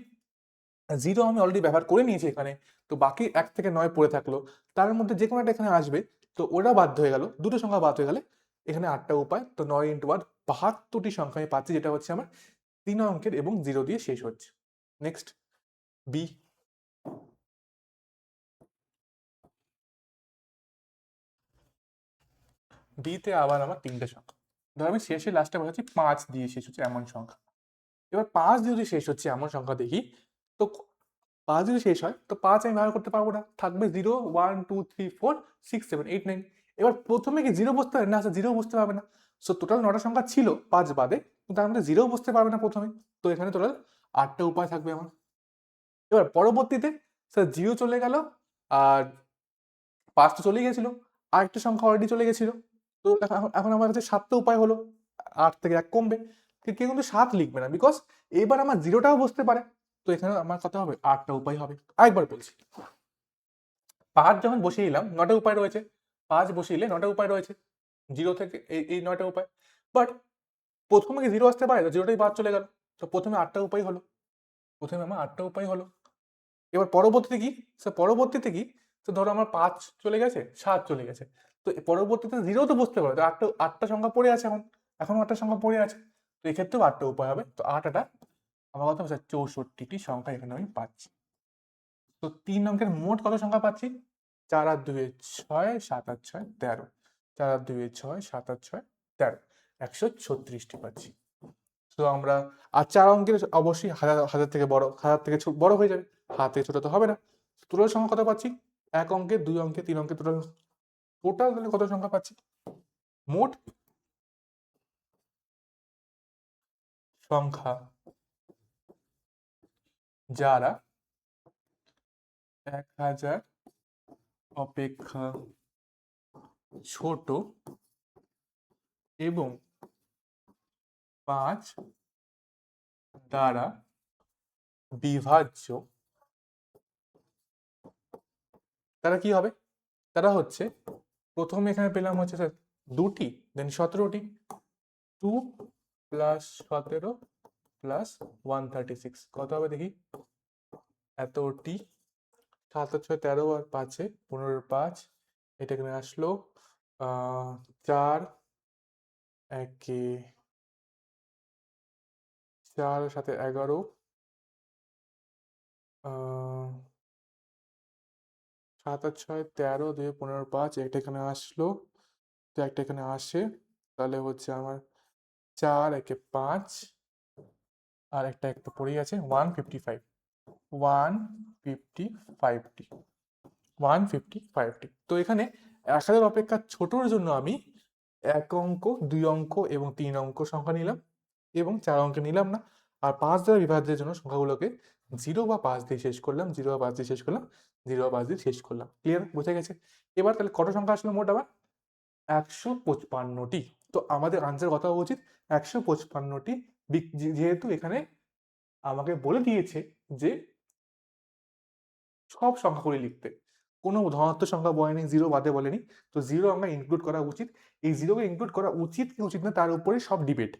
0 আমি অলরেডি ব্যবহার করে নিয়েছি এখানে, তো বাকি 1 থেকে 9 পড়ে থাকলো, তার মধ্যে যে কোনো একটা এখানে আসবে, তো ওটা বাধ্য হয়ে গেল, দুটো সংখ্যা বাদ হয়ে গেলে এখানে 8টা উপায়, তো 9 ইন্টু 8, 72টি সংখ্যা আমি পাচ্ছি, যেটা হচ্ছে আমার 3 অঙ্কের এবং 0 দিয়ে শেষ হচ্ছে। Next B. বিতে আবার আমার 3টে সংখ্যা, ধর আমি শেষে লাস্টে বসাচ্ছি 5 দিয়ে শেষ হচ্ছে এমন সংখ্যা। এবার 5 দিয়ে যদি শেষ হচ্ছে এমন সংখ্যা দেখি, তো 5 যদি শেষ হয় তো 5 আমি ব্যবহার করতে পারবো না, থাকবে 0 1 2 3 4 6 7 8 9। এবার প্রথমে কি 0 বসতে পারবে না? আচ্ছা 0 বসতে পারবে না। সো টোটাল 9টা সংখ্যা ছিল 5 বাদে, কিন্তু তার মধ্যে 0 বসতে পারবে না প্রথমে। তো এখানে টোটাল 8টা উপায় থাকবে আমার। এবার পরবর্তীতে স্যার 0 চলে গেল, আর 5 তো চলেই গেছিল, আর একটা সংখ্যা অলরেডি চলে গেছিল। তো এখন এখন আমার কাছে 7টা উপায় হলো, 8 থেকে 1 কমবে। কেউ কিন্তু 7 লিখবে না, বিকজ এবার আমার 0টাও বসতে পারে। তো এখানে আমার কত হবে? 8টা উপায় হবে। আরেকবার বলছি, 5 যখন বসিয়ে দিলাম 9টা উপায় রয়েছে, 5 বসিয়ে 9টা উপায় রয়েছে, 0 থেকে এই 9টা উপায়। বাট প্রথমে কি 0 আসতে পারে? তো 0টাই বাদ চলে গেল। তো প্রথমে 8টা উপায় হলো, প্রথমে আমার 8টা উপায় হলো। এবার পরবর্তীতে কি? পরবর্তীতে কি? তো ধরো আমার 5 চলে গেছে, 7 চলে গেছে। তো পরবর্তীতে 0 তো বসতে পারে, তো 8টা সংখ্যা পড়ে আছে, এখন 8টা সংখ্যা পড়ে আছে। তো এক্ষেত্রেও 8টা উপায় হবে। তো 8টা আমার কথা হচ্ছে 64টি সংখ্যা এখানে আমি পাচ্ছি। তো 3 অঙ্কের মোট কত সংখ্যা পাচ্ছি? 4 আর 2 6, 7 আর 6 13, 4 আর 2 6, 7 আর 6 13, 136টি পাচ্ছি। তো আমরা, আর 4 অঙ্কের অবশ্যই হাজার হাজার থেকে বড়, হাজার থেকে বড় হয়ে যাবে, হাজার থেকে ছোট তো হবে না। টোটাল সংখ্যা কত পাচ্ছি? 1 অঙ্কে, 2 অঙ্কে, 3 অঙ্কে, টোটাল টোটাল তাহলে কত সংখ্যা পাচ্ছি? মোট সংখ্যা যারা 1000 অপেক্ষা ছোট এবং 5 দ্বারা বিভাজ্য, তারা কি হবে? তারা হচ্ছে, প্রথমে এখানে পেলাম হচ্ছে স্যার 2টি, দেন 17টি। 2 প্লাস 17 প্লাস 136 কত হবে দেখি? এতটি। 7 আর 6 13, আর 5 15, 5 এটা এখানে আসলো 4 একে 4, 7 11, 7 আর 6 13, 2 15, 5 একটা এখানে আসলো, তো একটা এখানে আসে, তাহলে হচ্ছে আমার 4 একে 5, আর একটা পড়েই আছে 155, 155টি, 155টি। তো এখানে 1000 অপেক্ষা ছোটর জন্য আমি 1 অঙ্ক, 2 অঙ্ক এবং 3 অঙ্ক সংখ্যা নিলাম, এবং 4 অঙ্ক নিলাম না। আর 5 দ্বারা বিভাজ্যের জন্য সংখ্যাগুলোকে 0 বা 5 দিয়ে শেষ করলাম, 0 বা 5 দিয়ে শেষ করলাম, 0 বা 5 দিয়ে শেষ করলাম। ক্লিয়ার? বোঝা গেছে? এবার তাহলে কত সংখ্যা আসলো মোট আবার? 155টি। তো আমাদের আনসার কত হওয়া উচিত? 155টি, যেহেতু এখানে আমাকে বলে দিয়েছে যে সব সংখ্যাগুলি লিখতে, কোনো ধনাত্মক সংখ্যা বলেনি, 0 বাদে বলেনি। তো 0 আমরা ইনক্লুড করা উচিত। এই 0কে ইনক্লুড করা উচিত কি উচিত না, তার উপরে সব ডিবেট।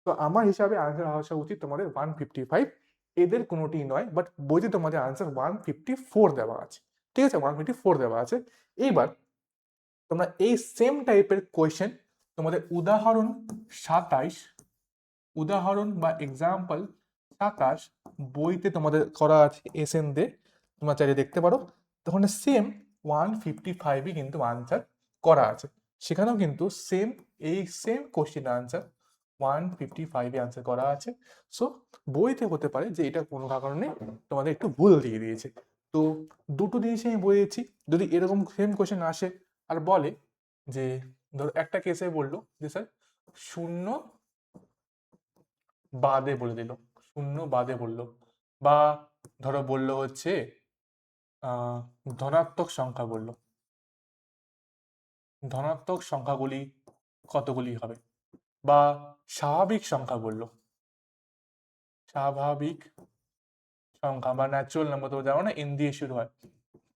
তো আমার হিসাবে আনসার আসা উচিত তোমাদের 155, এদের কোনোটিই নয়। বাট বইতে তোমাদের আনসার 154 দেওয়া আছে। ঠিক আছে, 154 দেওয়া আছে। এইবার তোমরা এই সেম টাইপের কোয়েশ্চেন তোমাদের উদাহরণ 27, উদাহরণ বা এক্সাম্পল 27 বইতে তোমাদের করা আছে, এসএন দে, তোমরা চাইলে দেখতে পারো। তখন সেম 155ই কিন্তু আনসার করা আছে, সেখানেও কিন্তু সেম, এই সেম কোশ্চেন আনসার 155 আনসার করা আছে। সো বইতে হতে পারে যে এটা কোনো কারণে তোমাদের একটু ভুল দিয়ে দিয়েছে। তো দুটো জিনিসই আমি বলেছি, যদি এরকম সেম কোশ্চেন আসে আর বলে যে, ধরো একটা কেসে বললো যে স্যার 0 বাদে বলে দিল, 0 বাদে বললো, বা ধরো বললো হচ্ছে ধনাত্মক সংখ্যা বললো, ধনাত্মক সংখ্যাগুলি কতগুলি হবে, বা স্বাভাবিক সংখ্যা বললো, স্বাভাবিক সংখ্যা বা ন্যাচুরাল নাম্বার, তো জানো না এন দিয়ে শুরু হয়,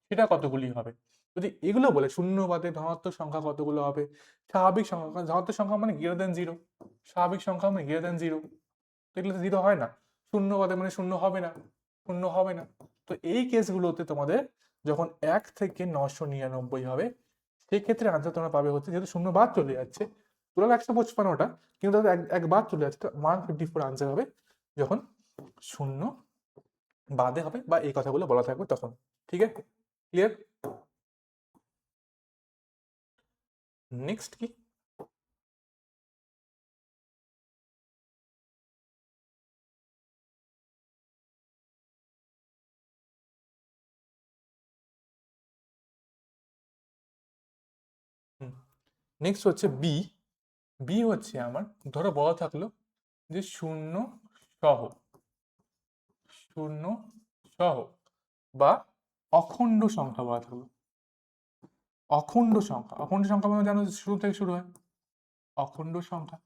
সেটা কতগুলি হবে। যদি এগুলো বলে 0 বাদে ধনাত্মক সংখ্যা কতগুলো হবে, স্বাভাবিক সংখ্যা, ধনাত্মক সংখ্যা মানে গ্রেটার দেন 0, স্বাভাবিক সংখ্যা মানে গ্রেটার দেন 0, তো এগুলো 0 হয় না। 0 বাদে মানে 0 হবে না, 0 হবে না। তো এই কেসগুলোতে তোমাদের যখন 1 থেকে 999 হবে, সেক্ষেত্রে আনসার তোমরা পাবে হচ্ছে, যেহেতু 0 বাদ চলে যাচ্ছে, টোটাল 155টা, কিন্তু তাদের এক বাদ চলে যাচ্ছে, তো 154 আনসার হবে যখন 0 বাদে হবে বা এই কথাগুলো বলা থাকবে তখন। ঠিক আছে? ক্লিয়ার? নেক্সট কি? নেক্সট হচ্ছে বি। বি হচ্ছে আমার, ধরো বলা থাকলো যে শূন্য সহ, শূন্য সহ বা অখণ্ড সংখ্যা বলা থাকলো। অখণ্ড সংখ্যা, অখণ্ড সংখ্যা মানে জানো শুরু থেকে শুরু হয়, অখণ্ড সংখ্যা।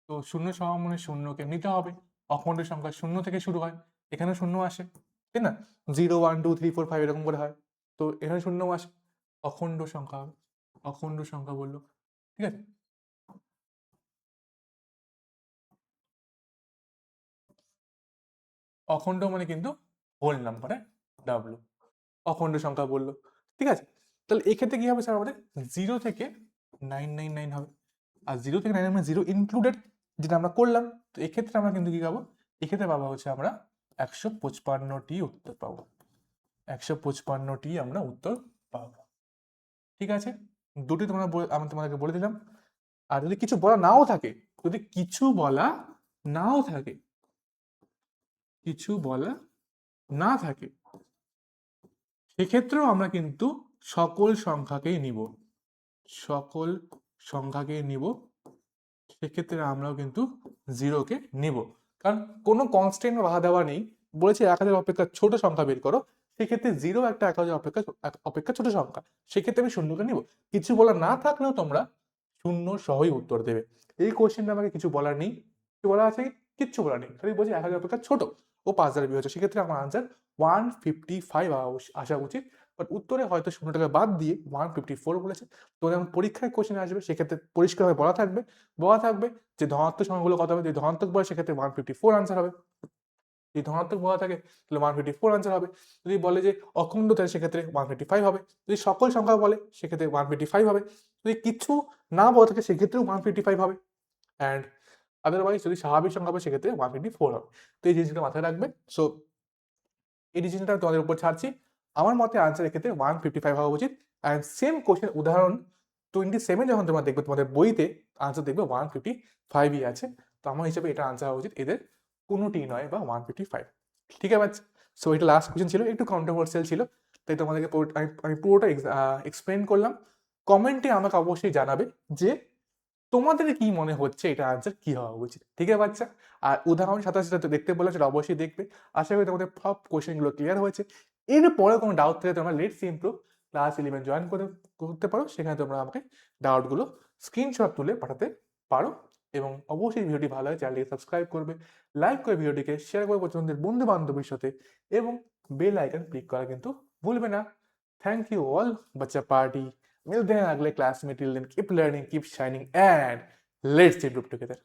তো শূন্য সহ মানে শূন্যকে নিতে হবে, অখণ্ড সংখ্যা শূন্য থেকে শুরু হয়, এখানে শূন্য আসে, তাই না? 0 1 2 3 4 5 এরকম করে হয়, তো এখানে শূন্য আসে, অখণ্ড সংখ্যা হবে, অখণ্ড সংখ্যা বললো, ঠিক আছে? অখণ্ড মানে কিন্তু হোল নাম্বার, ডাব্লু, অখণ্ড সংখ্যা বললো, ঠিক আছে? তাহলে এক্ষেত্রে কি হবে স্যার, আমাদের 0 থেকে 999 হবে, আর 0 থেকে 9 মানে 0 ইনক্লুডেড, যেটা আমরা করলাম। তো এক্ষেত্রে আমরা কিন্তু কি পাবো, এক্ষেত্রে পাবো হচ্ছে আমরা 155টি উত্তর পাবো, 155টি আমরা উত্তর পাবো, ঠিক আছে? দুটি তোমরা আমি তোমাদেরকে বলে দিলাম। আর যদি কিছু বলা নাও থাকে, যদি কিছু বলা নাও থাকে, কিছু বলা না থাকে, সেক্ষেত্রেও আমরা কিন্তু সকল সংখ্যাকেই নিব, সকল সংখ্যাকেই নিব, সেক্ষেত্রে আমরাও কিন্তু 0কে নিব, কারণ কোনো কনস্ট্যান্ট বাধা দেওয়া নেই। বলেছে 1000 অপেক্ষা ছোট সংখ্যা বের করো, সেক্ষেত্রে 0 একটা 1000 অপেক্ষা ছোট সংখ্যা, সেক্ষেত্রে আমি শূন্যকে নিব। কিছু বলা না থাকলেও তোমরা শূন্য সহই উত্তর দেবে। এই কোশ্চেনটা আমাকে কিছু বলার নেই, কিছু বলা আছে, কিচ্ছু বলার নেই, খালি বলছি 1000 অপেক্ষা ছোট ও 5000 বিয়োজ্য, সেক্ষেত্রে আমার আনসার 155 আসা উচিত। বাট উত্তরে হয়তো শূন্যটাকে বাদ দিয়ে 154 বলেছে। তো যখন পরীক্ষায় কোশ্চেন আসবে, সেক্ষেত্রে পরিষ্কারভাবে বলা থাকবে যে ধনাত্মক সংখ্যাগুলো কত হবে। যদি ধনাত্মক বলে, সেক্ষেত্রে 154 আনসার হবে। যদি ধনাত্মক বলা থাকে, তাহলে 154 আনসার হবে। যদি বলে যে অখণ্ড, তাহলে সেক্ষেত্রে 155 হবে। যদি সকল সংখ্যা বলে, সেক্ষেত্রে 155 হবে। যদি কিছু না বলা থাকে, সেক্ষেত্রেও 155 হবে। অ্যান্ড আদারওয়াইজ যদি স্বাভাবিক সংখ্যা হবে, সেক্ষেত্রে 154 হবে। তো এই জিনিসটা মাথায় রাখবে। সো এই ডিসিশনটা তোমাদের উপর ছাড়ছি। আমার মতে আনসার এক্ষেত্রে 155 হওয়া উচিত। অ্যান্ড সেম কোশ্চেন উদাহরণ 27 যখন তোমরা দেখবে তোমাদের বইতে, আনসার দেখবে 155ই আছে। তো আমার হিসাবে এটা আনসার হওয়া উচিত, এদের কোনোটি নয়, বা 155, ঠিক আছে? সো এটা লাস্ট কোশ্চেন ছিল, একটু কন্ট্রোভার্সিয়াল ছিল, তাই তোমাদেরকে আমি পুরোটা এক্সপ্লেন করলাম। কমেন্টে আমাকে অবশ্যই জানাবে যে তোমাদের কি মনে হচ্ছে এটা আনসার কি হওয়া উচিত, ঠিক আছে বাচ্চা? আর উদাহরণ সাথে সাথে দেখতে বলে, সেটা অবশ্যই দেখবে। আশা করি তোমাদের সব কোশ্চেনগুলো ক্লিয়ার হয়েছে। এরপরে কোনো ডাউট থাকে, তোমরা লেটস ইমপ্রুভ ক্লাস 11 জয়েন করতে পারো, সেখানে তোমরা আমাকে ডাউটগুলো স্ক্রিনশট তুলে পাঠাতে পারো। এবং অবশ্যই ভিডিওটি ভালো হয়, চ্যানেলটিকে সাবস্ক্রাইব করবে, লাইক করে ভিডিওটিকে শেয়ার করবে তোমাদের বন্ধু বান্ধবের সাথে, এবং বেল আইকন ক্লিক করা কিন্তু ভুলবে না। थैंक यू ऑल बच्चा पार्टी। मिलते हैं अगले क्लास में। Till then keep learning, keep shining and let's improve together.